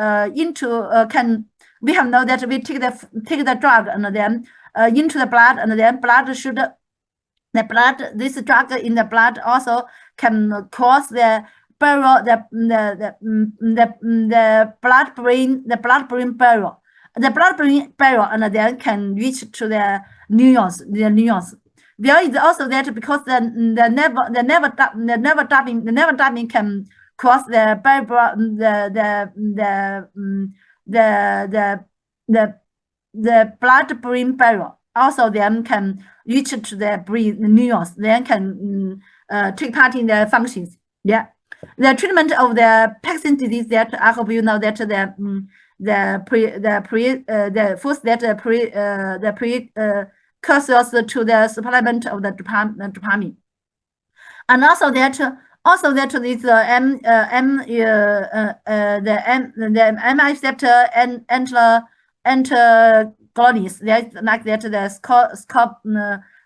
can we have know that we take the drug and then into the blood and then blood should this drug in the blood also can cause the barrier the blood-brain barrier. The blood-brain barrier and then can reach to the neurons. There is also that because the nerve dubbing can cross the the blood-brain barrier. Also, then can reach to the brain neurons. Then can take part in the functions. Yeah, the treatment of the Parkinson's disease that I hope you know that precursors to the supplement of the dopamine, and also that is the M receptor and antagonists. That's like that the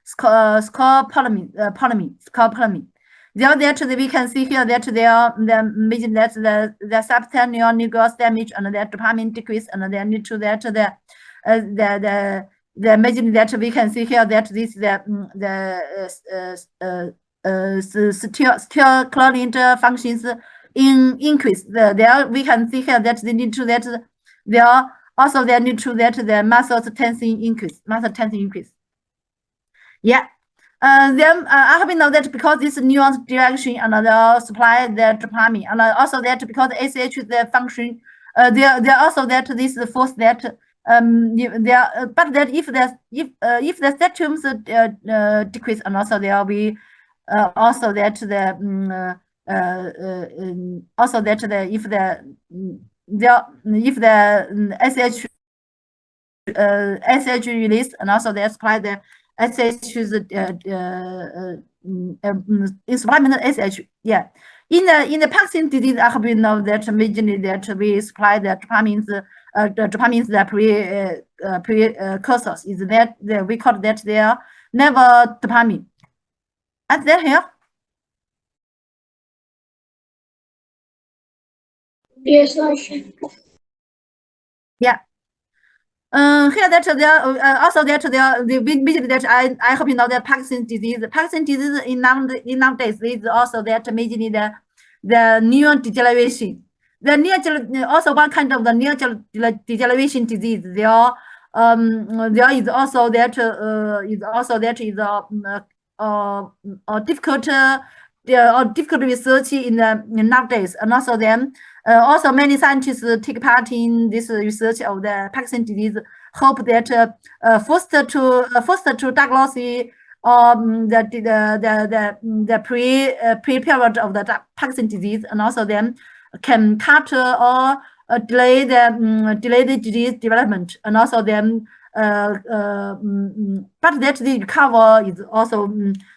scopolamine. There that we can see here that they are the substantial neurons damage and the dopamine decrease and then need to that the imagine that we can see here that this still chlorine functions increase. There we can see here that they need to that there are also they need to that the muscle tension increase. Yeah. Then I have know that because this neurons direction and the supply the dopamine and also that because ACH is the function. There also that this force that there but that if the statues decrease and also there will be also that the also that the if the SH release and also they supply the SH is supplement SH. Yeah, In the Parkinson's disease, I hope you know that majorly that we supply the dopamines the precursors is that we call that their never dopamine. Is that here? Yes, Lauscher. Yeah. Here that there also that there the majorly that I hope you know that Parkinson's disease. Parkinson's disease in nowadays is also that majorly the neuron degeneration. The neural also one kind of the neural degeneration disease. There is also that difficult difficult research in nowadays, and also then also many scientists take part in this research of the Parkinson's disease. Hope that first to diagnose the pre period of the Parkinson's disease, and also then can cut or delay the disease development, and also then but that the recover is also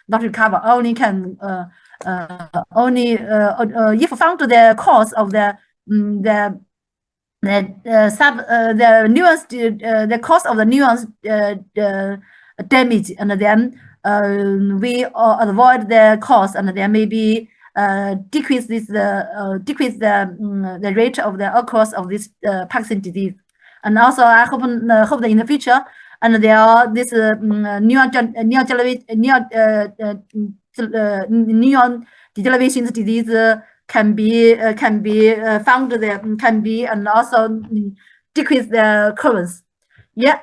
not recover, only can only if found the cause of the neurons the cause of the neurons damage, and then we avoid the cause, and then maybe decrease the rate of the occurrence of this Parkinson's disease. And also I hope that in the future, and there are this neuron degeneration disease can be found there, can be, and also decrease the occurrence. Yeah.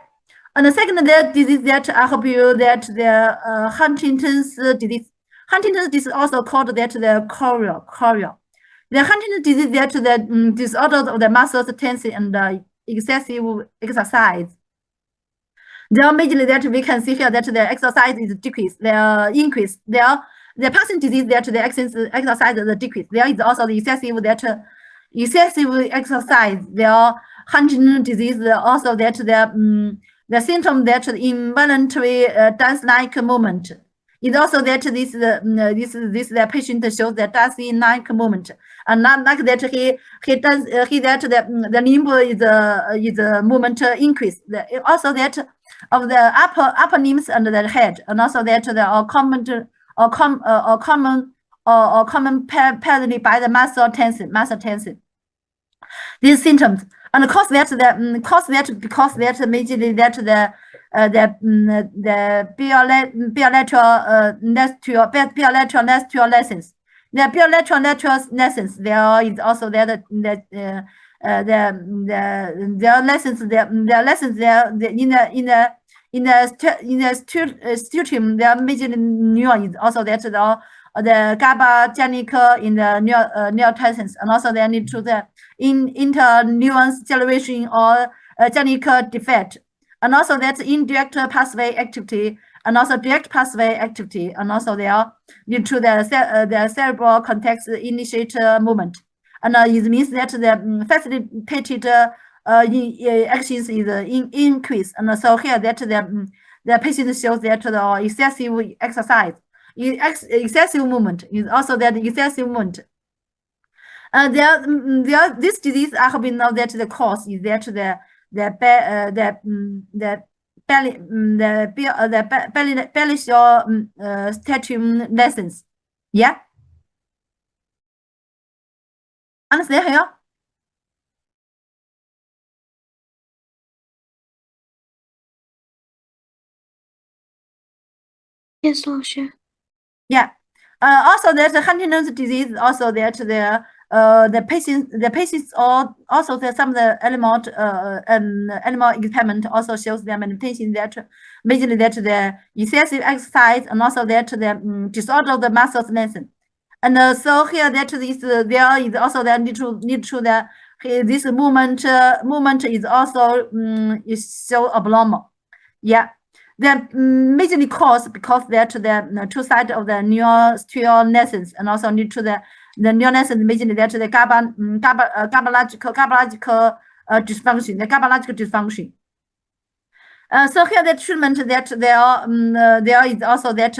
And the second disease that I hope you that the Huntington's disease. Huntington's disease also called that the chorea. The Huntington's disease that the disorders of the muscles tension and excessive exercise. There are majorly that we can see here that the exercise is decreased, the increase. The Parkinson's disease that the exercise is decreased. There is also the excessive exercise. There are Huntington's disease also that the symptom that involuntary dance-like movement. It's also that this the patient shows the dancing-like movement, and not like that he does that the limb is movement increase. Also that of the upper limbs and the head, and also that the common parallelly by the muscle tension. These symptoms, and because that majorly that the bilateral lateral lessons. The bilateral lateral lessons, there is also that the lessons there in the sternum, there are major neurons also that the GABAergic in the neurotransmitters, and also they need to the interneuron acceleration or genic defect, and also that's indirect pathway activity, and also direct pathway activity, and also they are due to the cerebral context initiate movement, and it means that the facilitated actions is increased, and so here that the patient shows that the excessive exercise, excessive movement is also that excessive movement. This disease, I hope you know that the cause is that the sternum lessons. Yeah. Understand here? Yes, Lauscher. Yeah. Also that the Huntington's disease, also that the patients also that some of the animal experiment also shows them manifestation that majorly that the excessive exercise, and also that the disorder of the muscles lengthen. And so here that this there is also that need to the this movement is also is so abnormal. Yeah. The majorly caused because that the two sides of the neural lessons, and also need to the neural lessons majorly that the GABAergic dysfunction, the GABAergic dysfunction. So here the treatment that there is also that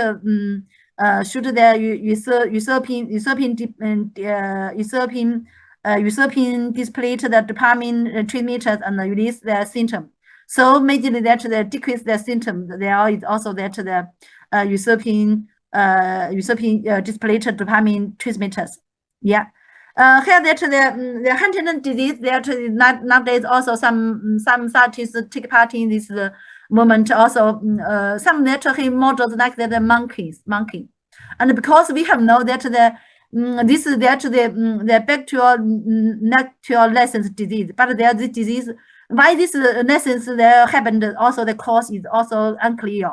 should the usurping deplete the dopamine transmitters and release the symptom. So majorly that the decrease the symptom. There is also that the usurping depleted dopamine transmitters. Yeah. Here that the Huntington disease that nowadays also some scientists take part in this movement also. Some natural models like the monkey, and because we have know that this is that the bacterial natural license disease, but there this disease why this license there happened also the cause is also unclear.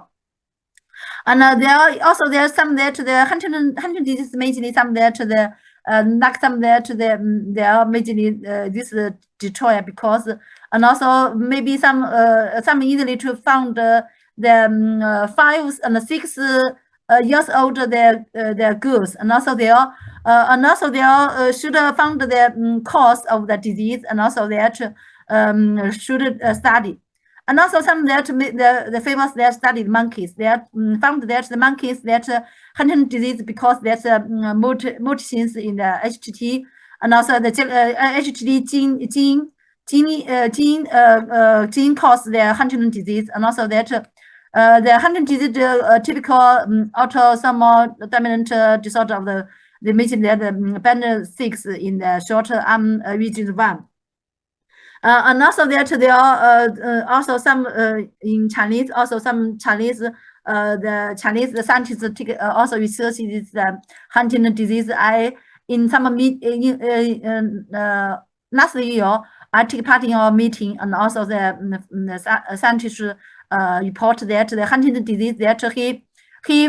And there are some that the Huntington disease mainly some that the like some that they are majorly this Detroit because and also maybe some easily to found the 5 and 6 years old their girls and also they are should found the cause of the disease and also that should study. And also some that the famous that studied monkeys that found that the monkeys that Huntington disease because there's mutations in the HTT and also the HTT gene cause the Huntington disease and also that the Huntington disease typical autosomal dominant disorder of the mentioned that band 6 in the short arm region 1. And also that there are also some in Chinese, also some Chinese, the Chinese scientists also research this Huntington disease. In some last year, I took part in a meeting, and also the scientists report that the Huntington disease that he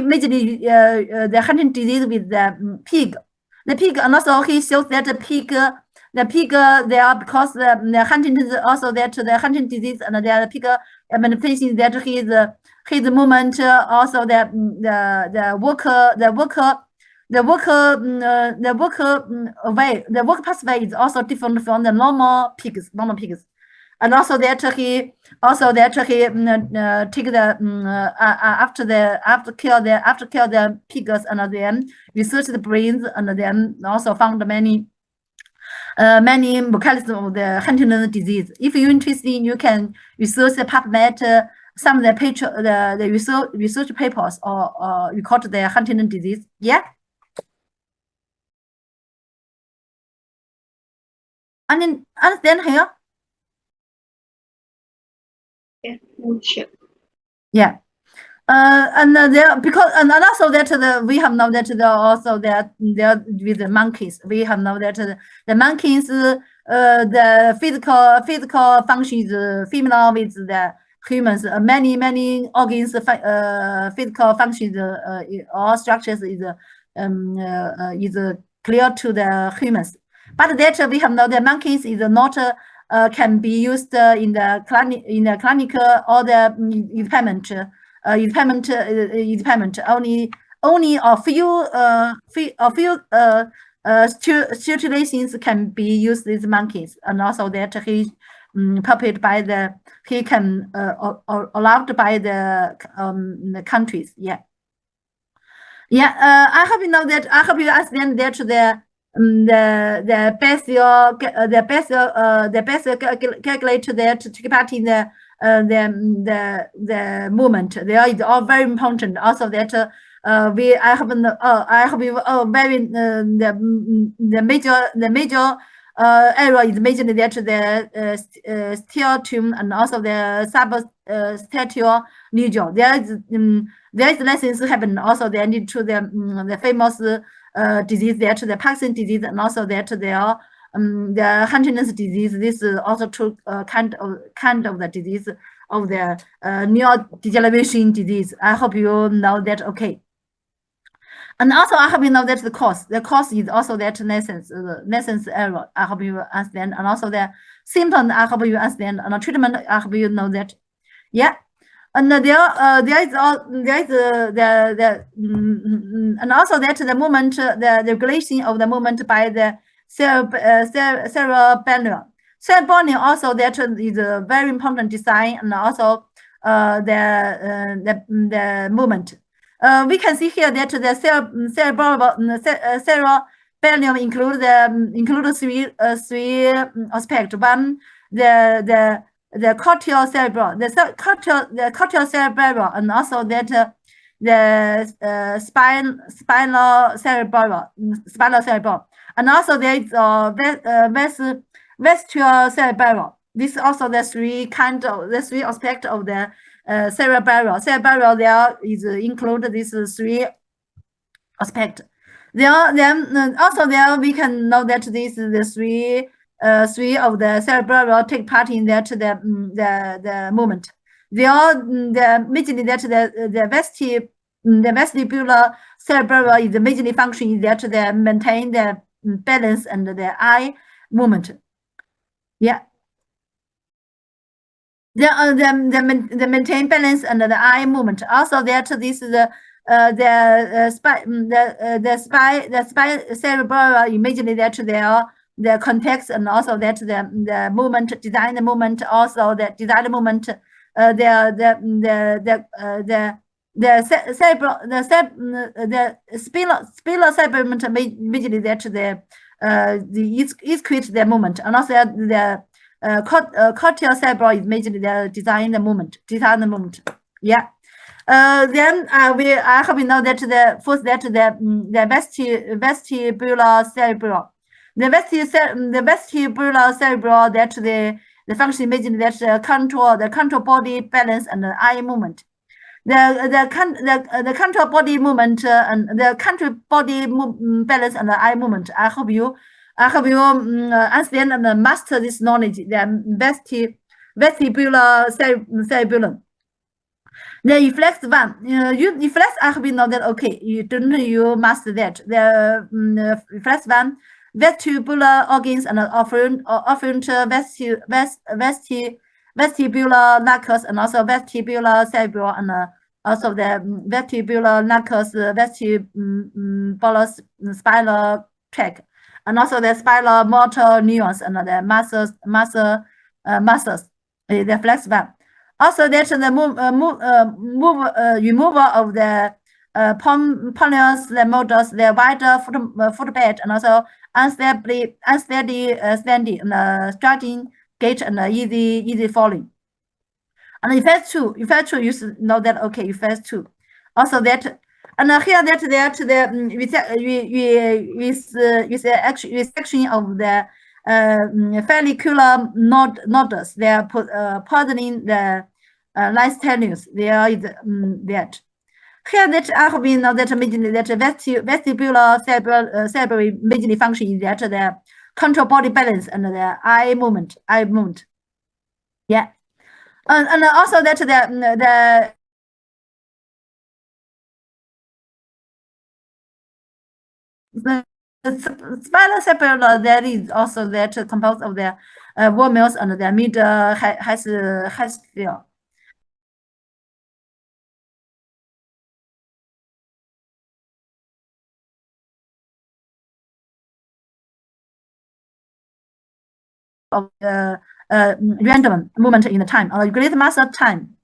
majorly the Huntington disease with the pig, and also he shows that the pig there because the Huntington also that the Huntington disease and the pig manifestation that his movement also the work pathway is also different from the normal pigs. And also that he take the after kill the pigs and then research the brains and then also found many mechanisms of the Huntington disease. If you're interested, you can research the PubMed, some of the research papers or record the Huntington disease. Yeah. Understand here? Yeah. Sure. Yeah. And there because and also that we have know that also that there with the monkeys we have know that the monkeys the physical function is similar with the humans. Many organs physical functions or structures is clear to the humans. But that we have know the monkeys is not can be used in the clinic or the experiment. Only a few situations can be used these monkeys, and also that he puppet by the he can allowed by the countries. Yeah. I hope you know that. I hope you understand that the best calculator that to take part in the movement. There is all very important. Also that I hope you very the major area is majorly that the striatum and also the substatial lesion. There is lessons happen also they need to the famous disease that the Parkinson's disease and also that there are the Huntington's disease. This is also two kind of the disease of the neurodegeneration disease. I hope you know that. Okay. And also, I hope you know that the cause. The cause is also that license error. I hope you understand. And also the symptom. I hope you understand. And the treatment. I hope you know that. Yeah. And there is and also that the movement, the regulation of the movement by the cerebellum. Cerebellum also that is a very important design and also the movement. we can see here that the cerebellum include three aspects. One, the cortical cerebral, the cortical cerebral, and also that the spinal cerebral, and also there is vestibular cerebral. This is also the three aspects of the cerebral. Cerebral there is include these three aspects. Then also there we can know that this is the three of the cerebral take part in that the movement. They are majorly that the vestibular cerebral is majorly function that they maintain the balance and the eye movement. Yeah. The maintain balance and the eye movement. Also that this is the spine cerebral immediately that the context and also that the movement design the movement also the design movement the spinal cerebral immediately that the execute the movement and also the cortical cerebral is majorly the design the movement. Yeah. Then I hope you know that the first that the vestibular cerebral. The vestibular cerebral that the function majorly that control body balance and the eye movement. The control body movement and the control body balance and the eye movement. I hope you understand and master this knowledge. The vestibular cerebellum. The reflex one, reflex I hope you know that. Okay, you master that. The reflex one, vestibular organs and often vestibular knuckles and also vestibular cerebral and also the vestibular knuckles, vestibular spinal tract, and also the spinal motor neurons and the muscles, the flex one. Also, that's the removal of the ponderous, the motors, the wider footbed, and also unsteady standing, and starting gait, and easy falling. And in phase 2, you know that. Okay, in phase 2. Also that, and here that the with the section of the follicular nodules, they are poisoning the lysterius. There is that. Here that I hope you know that immediately that vestibular cerebral majorly function is that the control body balance and the eye movement. Yeah. And also that the spinal cerebral that is also that composed of the vermils and the mid hemisphere. Of the random movement in the time or great muscle time.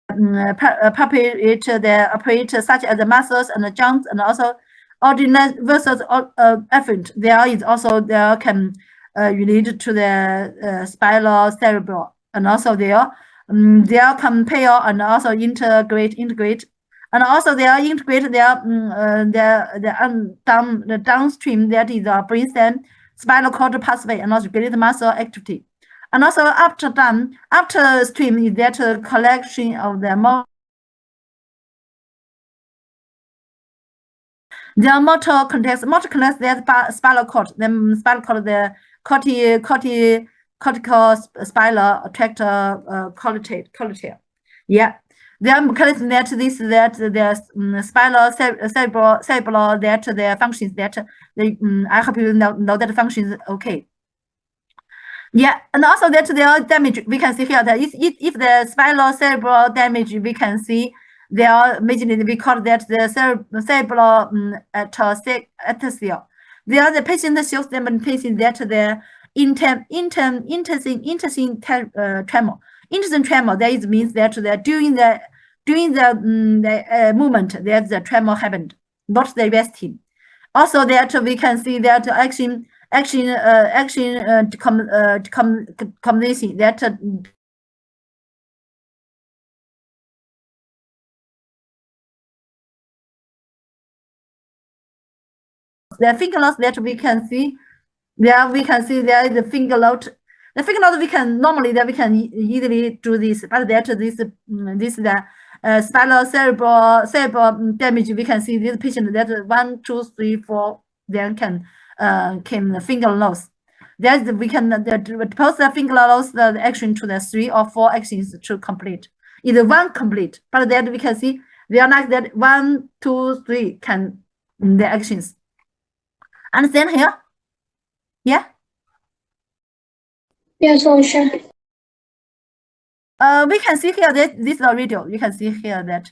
Appropriate the operator such as the muscles and the joints and also ordinary versus efferent. There is also there can relate to the spinal cerebral and also there compare and also integrate and also they are integrate their the downstream that is brainstem spinal cord pathway and also great muscle activity. And also upstream is that collection of the motor context that spinal cord, the cortical spinal tractor collitate. Yeah. They are collecting that the spinal cerebral that the functions that I hope you know that functions okay. Yeah, and also that there are damage. We can see here that if the spinal cerebral damage, we can see there are majorly we call that the cerebral ataxia. There are the patient shows demonstration that the tremor. Interesting tremor, that means that during the movement, that the tremor happened, not the resting. Also, that we can see that action combination that the finger loss that we can see. There we can see there is a finger load. The finger load we can normally that we can easily do this, but that this the spinal cerebral damage. We can see this patient that 1, 2, 3, 4 then can finger loss. That we can post the finger loss the action to the 3 or 4 actions to complete. Either one complete, but that we can see they are like that 1, 2, 3 can the actions. Understand here? Yeah. Yes, teacher. We can see here that this is a video. You can see here that.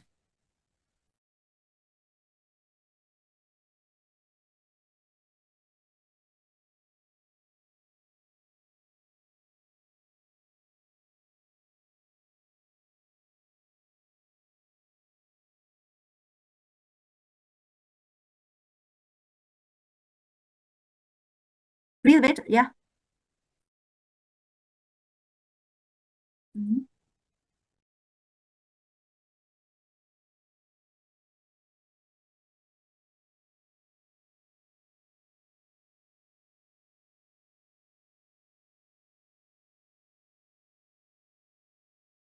Please wait. Yeah.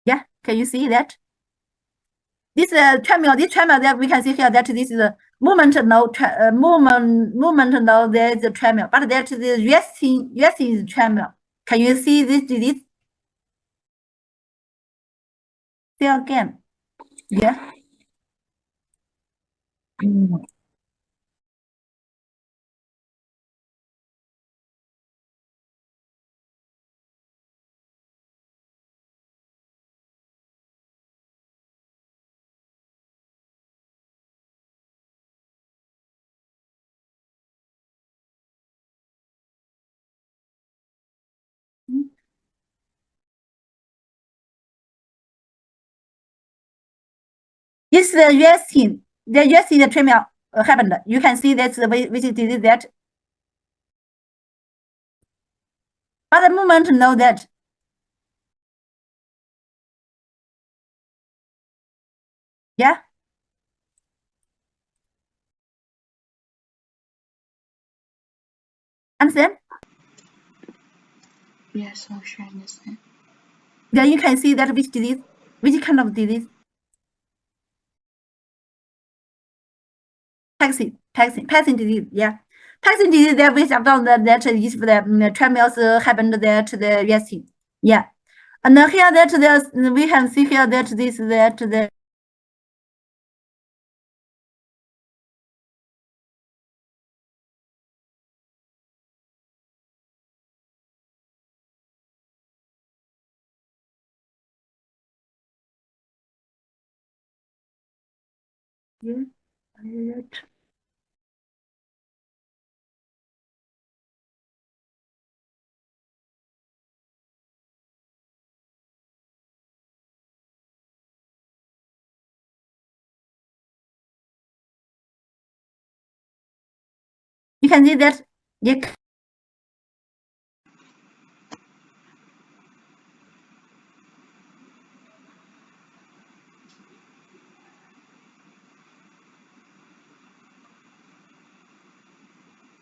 Yeah. Can you see that? This tremor that we can see here that this is a movement no there is a tremor, but that the resting is tremor. Can you see this disease? See again. Yeah. This is the resting. The tremor happened. You can see that's the which disease that. But the movement know that. Yeah. Understand? Yes, teacher, understand. Then you can see that which disease, which kind of disease. Passing disease, yeah. Passing disease that we have done that is the tremors happened there to the resting. Yeah. And here that there's we can see here that this that the yeah. You can see that. Yeah.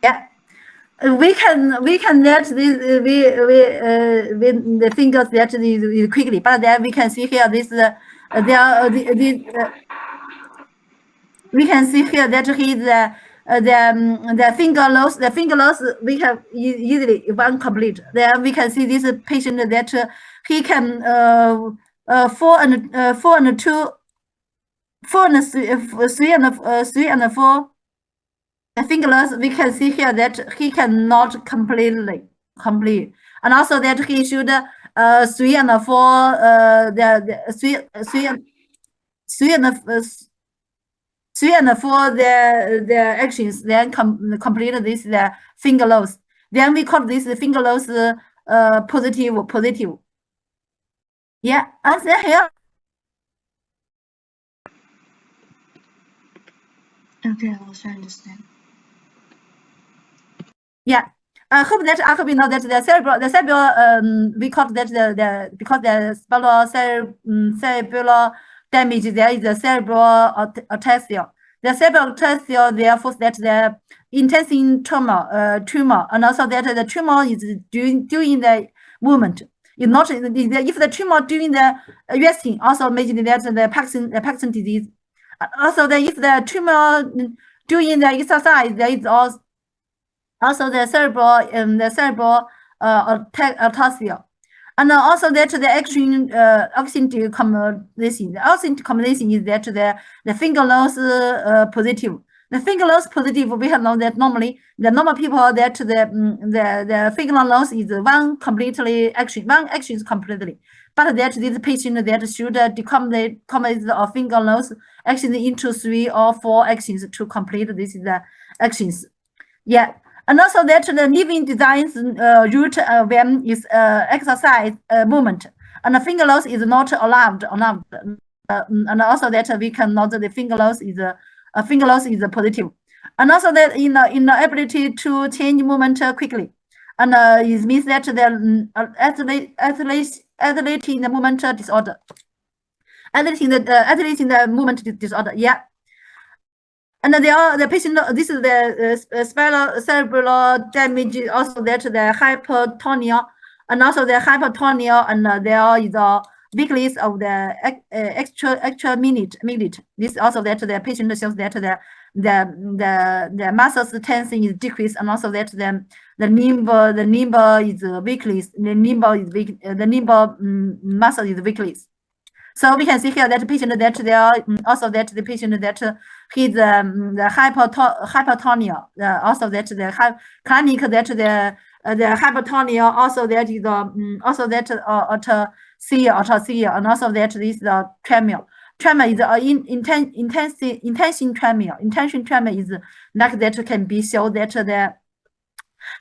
Yeah. We can let this with the fingers that is quickly, but then we can see here this we can see here that his the finger loss we can easily one complete. Then we can see this patient that he can 4 and 2, 4 and 3, 3 and 3 and 4. The finger loss we can see here that he cannot complete, and also that he should 3 and 4 the 3 and 4 the actions then complete this the finger loss. Then we call this finger loss positive. Yeah, answer here. Okay, I also understand. Yeah. I hope you know that the cerebral we call that because the cerebral damage there is the cerebral ataxia. The cerebral ataxia therefore that the intensive tumor and also that the tumor is during the movement. If not if the tumor during the resting also imagine that the Parkinson disease. Also if the tumor during the exercise there is also the cerebral ataxia. And also that the oxygen decombination. The oxygen decombination is that the finger loss positive. The finger loss positive, we have known that normally the normal people that the finger loss is one action is completely. But that this patient that should decompose of finger loss action into 3 or 4 actions to complete this is the actions. Yeah. And also that the living designs root when is exercise movement, and the finger loss is not allowed. And also that we can note that the finger loss is positive, and also that in the ability to change movement quickly, and it means that the athlete in the movement disorder, athlete in the movement disorder. Yeah. And the patient, this is the spinal cerebral damage, also that the hypertonia, and also the hypertonia, and there is a weakness of the extra minute. This also that the patient shows that the muscles tension is decreased, and also that the limb is weakness. The limb muscle is weakness. So we can see here that the patient that they are also that the patient that his the hypertonia, also that the clinic that the hypertonia, also that is also that ataxia, and also that is the tremor. Tremor is intention tremor. Intention tremor is like that can be shown that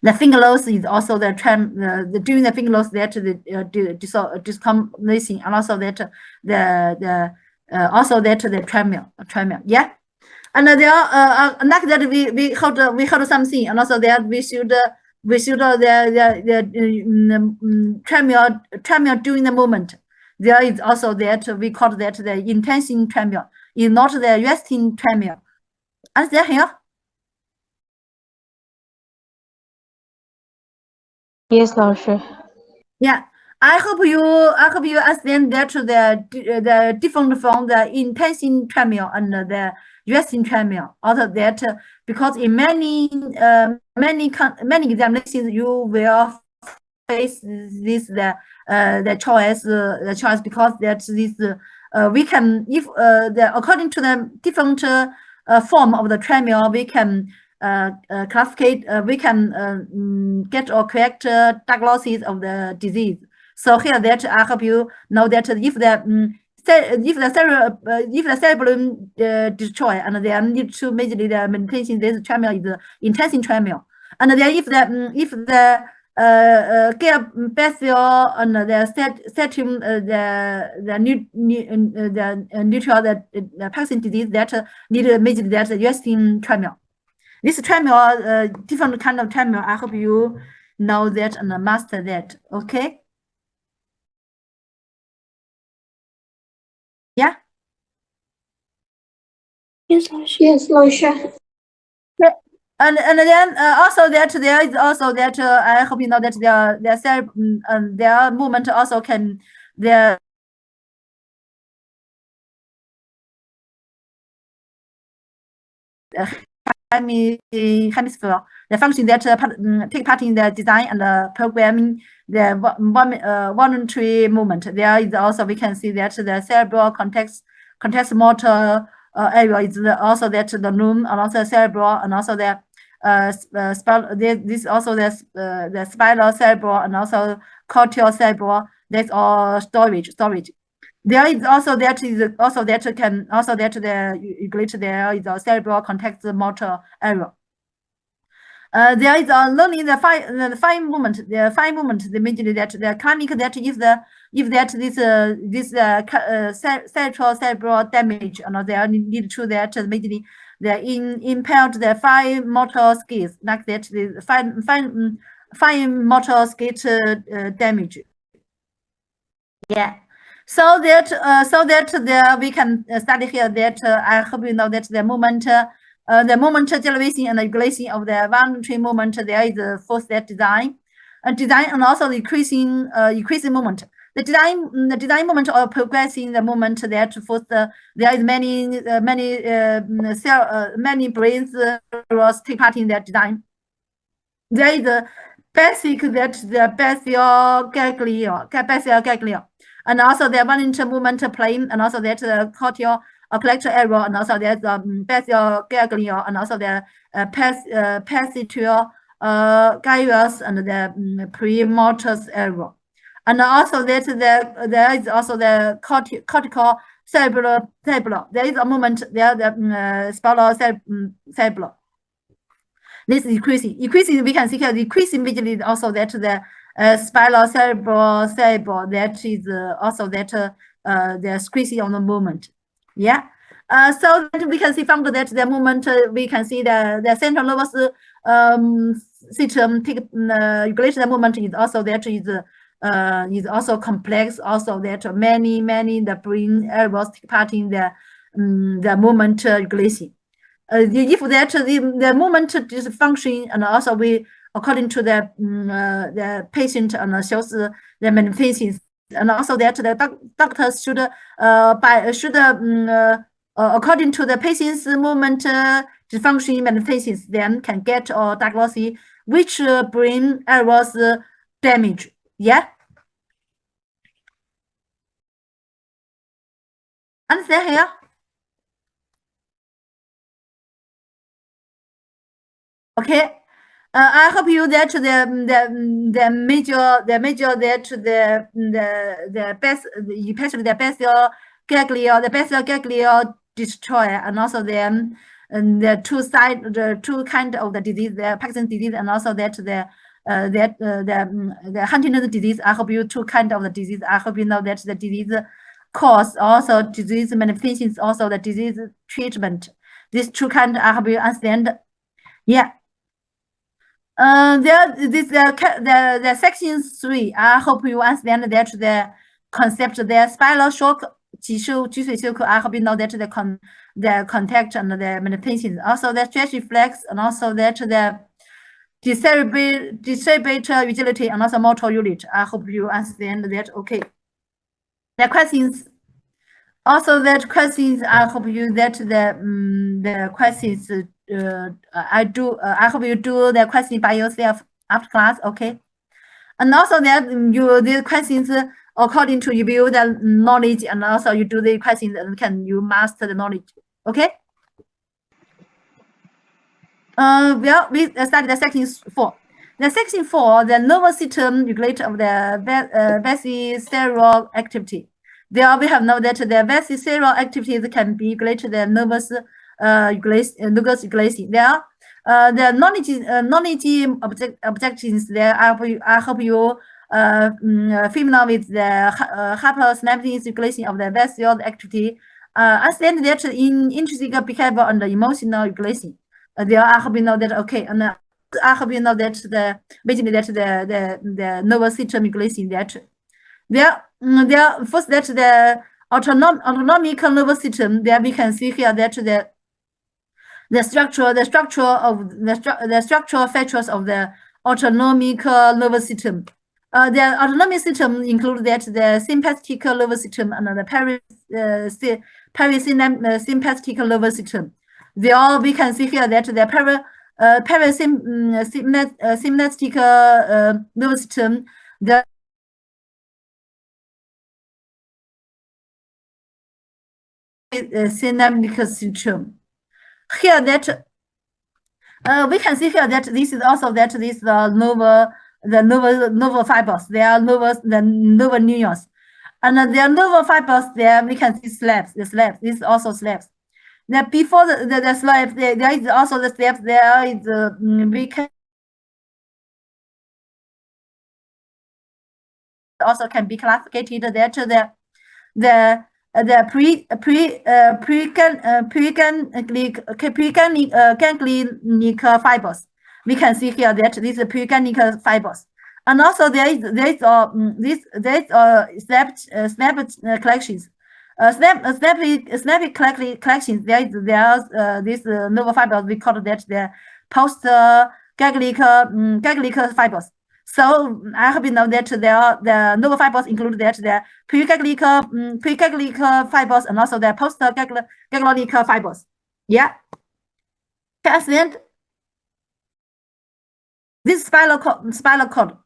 the finger loss is also the during the finger loss that the discombination, and also that also that the tremor. Yeah. And there like that we heard something, and also that we should the tremor during the moment. There is also that we call that the intention tremor, is not the resting tremor. Understand here? Yes, 老师。 Yeah, I hope you understand that the different from the intention tremor and the resting tremor. Also that because in many examinations you will face this the choice because that this we can if according to the different form of the tremor we can classify, we can get or correct diagnosis of the disease. So here that I hope you know that if the cerebellum destroy, and then need to majorly the maintain this tremor is the intention tremor, and then if the get Bethel and the setting the neutral the Parkinson disease that need majorly that resting tremor. This tremor, different kind of tremor. I hope you know that and master that. Okay. Yeah. Yes, 老师。 Yes, 老师。 And then also that there is also that I hope you know that their movement also can their hemisphere, the function that take part in the design and programming the voluntary movement. There is also we can see that the cerebral context motor area is also that the loom, and also cerebral, and also the this also the spinal cerebral, and also cortical cerebral. That's all storage. There is also that can also that the regulate there is a cerebral context motor area. There is only the fine movement. The fine movement, the immediately that the clinic that if that this central cerebral damage, they need to that immediately they impaired the fine motor skills like that the fine motor skills damage. Yeah. So that there we can study here that I hope you know that the moment generation and regulation of the voluntary movement there is for that design and also the increasing movement. The design movement or progressing the movement that for there is many brains take part in that design. There is a basic that the basal ganglia, and also the voluntary movement plane, and also that the cortical collector area, and also there's basal ganglia, and also the posterior gyrus and the premotor area, and also that there is also the cortical cerebral. There is a movement there, the spinal cerebral. This is increasing. We can see here decreasing visually also that the spinal cerebral that is also that the squeezing on the movement. Yeah. So that we can see from that the movement we can see the central nervous system regulation the movement is also that is also complex. Also that many the brain areas take part in the movement regulation. If that the movement dysfunction and also we according to the patient and shows the manifestations and also that the doctors should according to the patient's movement dysfunction manifestations then can get or diagnose which brain areas damage. Yeah. Understand here? Okay, I hope you that the major that the best especially the basal ganglia destroy and also then the two kind of the disease, the Parkinson's disease and also that the Huntington's disease. I hope you two kind of the disease. I hope you know that the disease cause also disease manifestations also the disease treatment. These two kind I hope you understand. Yeah. The section 3. I hope you understand that the concept, the spinal shock, I hope you know that the contact and the manifestations. Also the stretch reflex, and also that the distributor utility and also motor unit. I hope you understand that. Okay. The questions. Also that questions. I hope you that the questions. I hope you do the question by yourself after class, okay? And also that you the questions according to you view the knowledge, and also you do the questions and can you master the knowledge, okay? Well, we study the section 4. The section 4, the nervous system regulator of the vestibular activity. There we have know that the vestibular activities can be regulated the nervous regulation. There, the knowledge objectives there. I hope you familiar with the hyposynaptic regulation of the vestibular activity. Understand that in intrinsic behavior and emotional regulation. There, I hope you know that. Okay, and I hope you know that the basically that the nervous system regulation that there first that the autonomic nervous system. There we can see here that the structural features of the autonomic nervous system. The autonomic system include that the sympathetic nervous system and the parasympathetic nervous system. They all we can see here that the parasympathetic nervous system, the synaptic system. Here that we can see here that this is also that this nerve fibers. They are the nerve neurons, and their nerve fibers there we can see slabs. The slabs. This is also slabs. That before the slabs there is also the slabs. There is we can also can be classified that the preganglionic fibers. We can see here that these are preganglionic fibers, and also there is snap collections. Snappy collections. There are these nerve fibers. We call that the post-ganglionic fibers. So I hope you know that the nerve fibers include that the preganglionic fibers and also the post-ganglionic fibers. Yeah. And this spinal cord.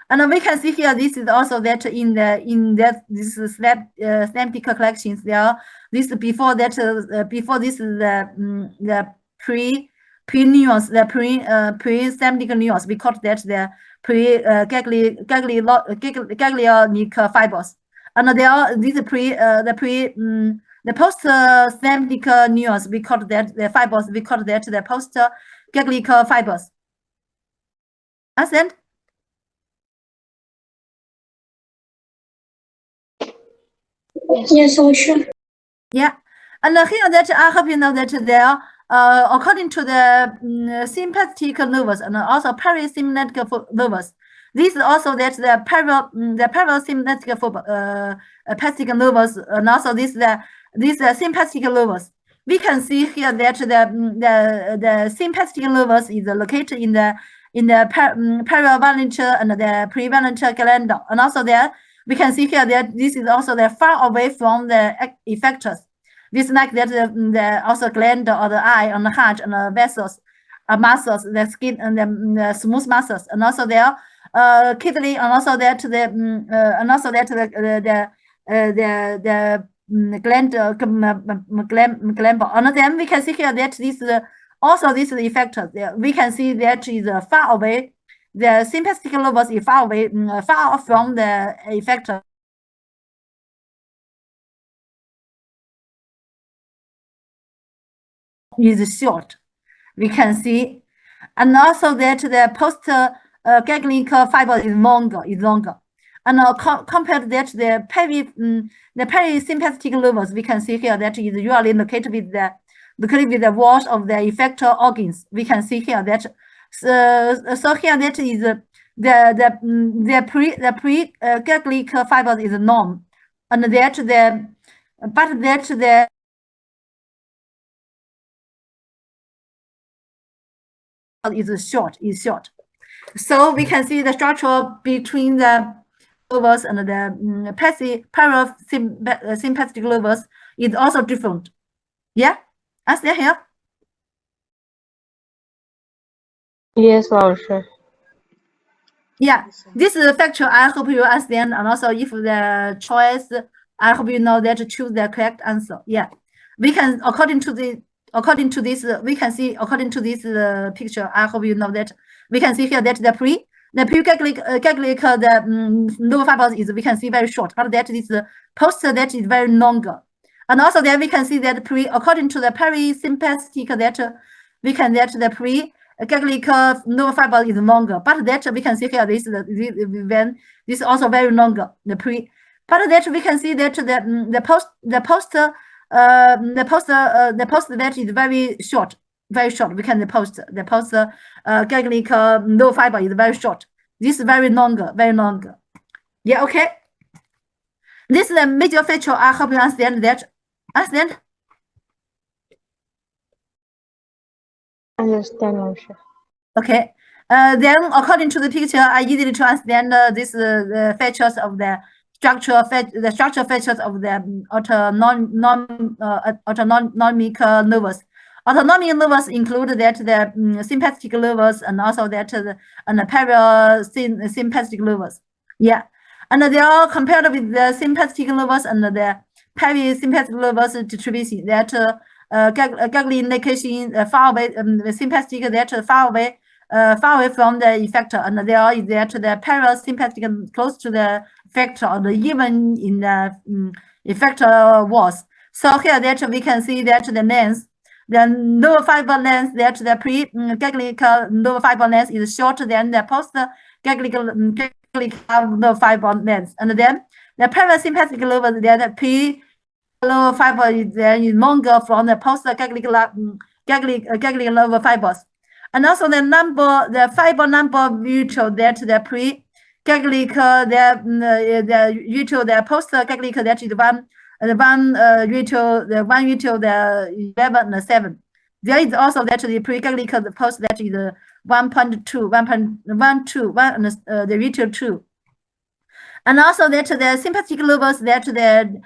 And we can see here, this is also that this synaptic collections there. This before this is the pre-neurons, the pre-synaptic neurons. We call that the ganglionic fibers. And there are these the post-synaptic neurons. We call that the fibers. We call that the post-ganglionic fibers. Understand? Yes, sure. Yeah, and here that I hope you know that there, according to the sympathetic nervous and also parasympathetic nervous, this is also that the parasympathetic sympathetic nervous and also this sympathetic nervous. We can see here that the sympathetic nervous is located in the paravalent and the prevalent gland, and also there. We can see here that this is also the far away from the effectors. This like that the also gland or the eye and the heart and the vessels, muscles, the skin and the smooth muscles, and also there kidney and also that the gland and then we can see here that this also this effector. We can see that is far away. The sympathetic nervous is far away, far from the effector. Is short. We can see, and also that the post-ganglionic fiber is longer. And compared that the parasympathetic nervous, we can see here that is usually located with the walls of the effector organs. We can see here that. So here that is the pre-ganglionic fiber is norm, and that the is short. So we can see the structure between the nervous and the parasympathetic nervous is also different. Yeah, understand here? Yes, 老师. Yeah, this is a factor I hope you understand, and also if the choice, I hope you know that to choose the correct answer. Yeah, we can according to this, we can see according to this picture. I hope you know that we can see here that the pre-ganglionic nerve fibers is we can see very short, but that is post that is very longer, and also then we can see that according to the parasympathetic that we can that the ganglionic nerve fiber is longer, but that we can see here this is also very longer but that we can see that the post that is very short. We can the post ganglionic nerve fiber is very short. This is very longer. Yeah, okay. This is a major feature. I hope you understand that. Understand? Understand, 老师. Okay. Then according to the picture, I easily to understand these features of the structural features of the autonomic nervous. Autonomic nervous include that the sympathetic nervous and also that and the parasympathetic nervous. Yeah, and they are compared with the sympathetic nervous and the parasympathetic nervous distribution. That ganglionication far away, sympathetic that far away from the effector, and there is that the parasympathetic close to the effector, or even in the effector walls. So here that we can see that the length, the nerve fiber length, that the pre-ganglionic nerve fiber length is shorter than the post-ganglionic have no fiber length. And then the parasympathetic nervous, the P lower fiber is longer from the post-ganglic nerve fibers. And also the fiber number mutual that the pre-ganglic, the mutual, the post-ganglic, that is one mutual, the 11 and 7. There is also that the pre-ganglic, the post that is 1.2, 1.12, and the mutual 2. And also that the sympathetic nervous, that the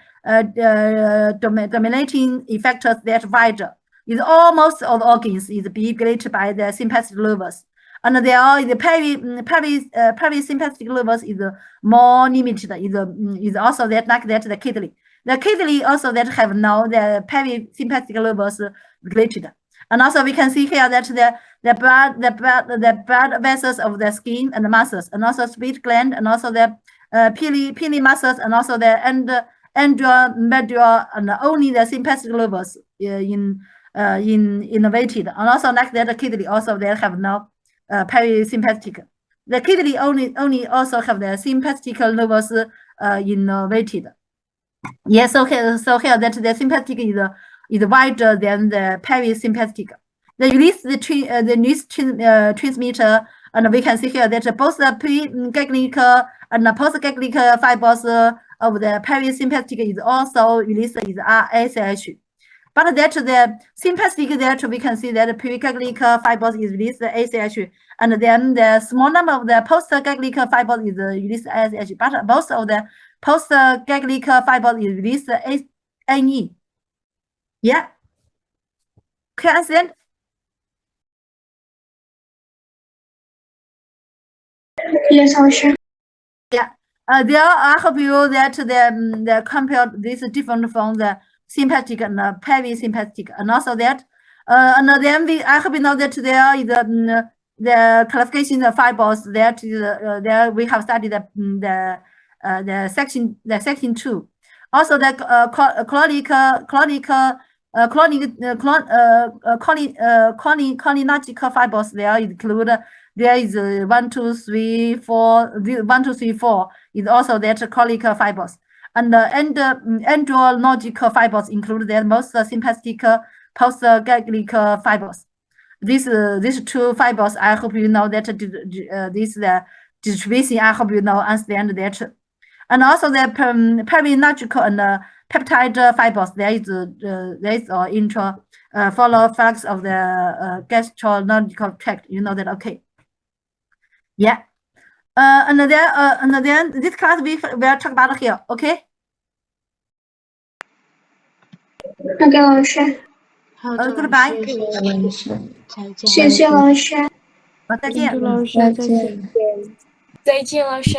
dominating effectors that wider is almost all organs is regulated by the sympathetic nervous. And there are the parasympathetic nervous is more limited, is also that like that the kidney. The kidney also that have now the parasympathetic nervous regulated. And also we can see here that the blood vessels of the skin and the muscles, and also sweat gland, and also the pili muscles, and also the android medulla, and only the sympathetic nervous innervated. And also like that the kidney also they have now parasympathetic. The kidney only also have the sympathetic nervous innervated. Yes, okay. So here that the sympathetic is wider than the parasympathetic. They release the news transmitter, and we can see here that both the pre-ganglic and the post-ganglic fibers of the parasympathetic is also released is ACH. But that the sympathetic that we can see that the pre-ganglic fibers is released ACH, and then the small number of the post-ganglic fibers is released ACH. But most of the post-ganglic fibers is released ANE. Yeah. Can you understand? Yes, Osha. Yeah. There I hope you that the compare this different from the sympathetic and parasympathetic, and also that and then I hope you know that there is the classification of fibers that is there we have studied the section 2. Also the chronological fibers there include. There is 1, 2, 3, 4. 1, 2, 3, 4 is also that cholic fibers, and the andrological fibers include the most sympathetic post-ganglic fibers. These two fibers, I hope you know that this the distribution. I hope you know understand that, and also the perilogical and peptide fibers. There is intra follow flux of the gastrointestinal tract. You know that, okay? Yeah. And then this class we will talk about here. Okay. OK，老师，好的， Goodbye. 老师，再见。谢谢老师。再见。老师，再见。再见，老师。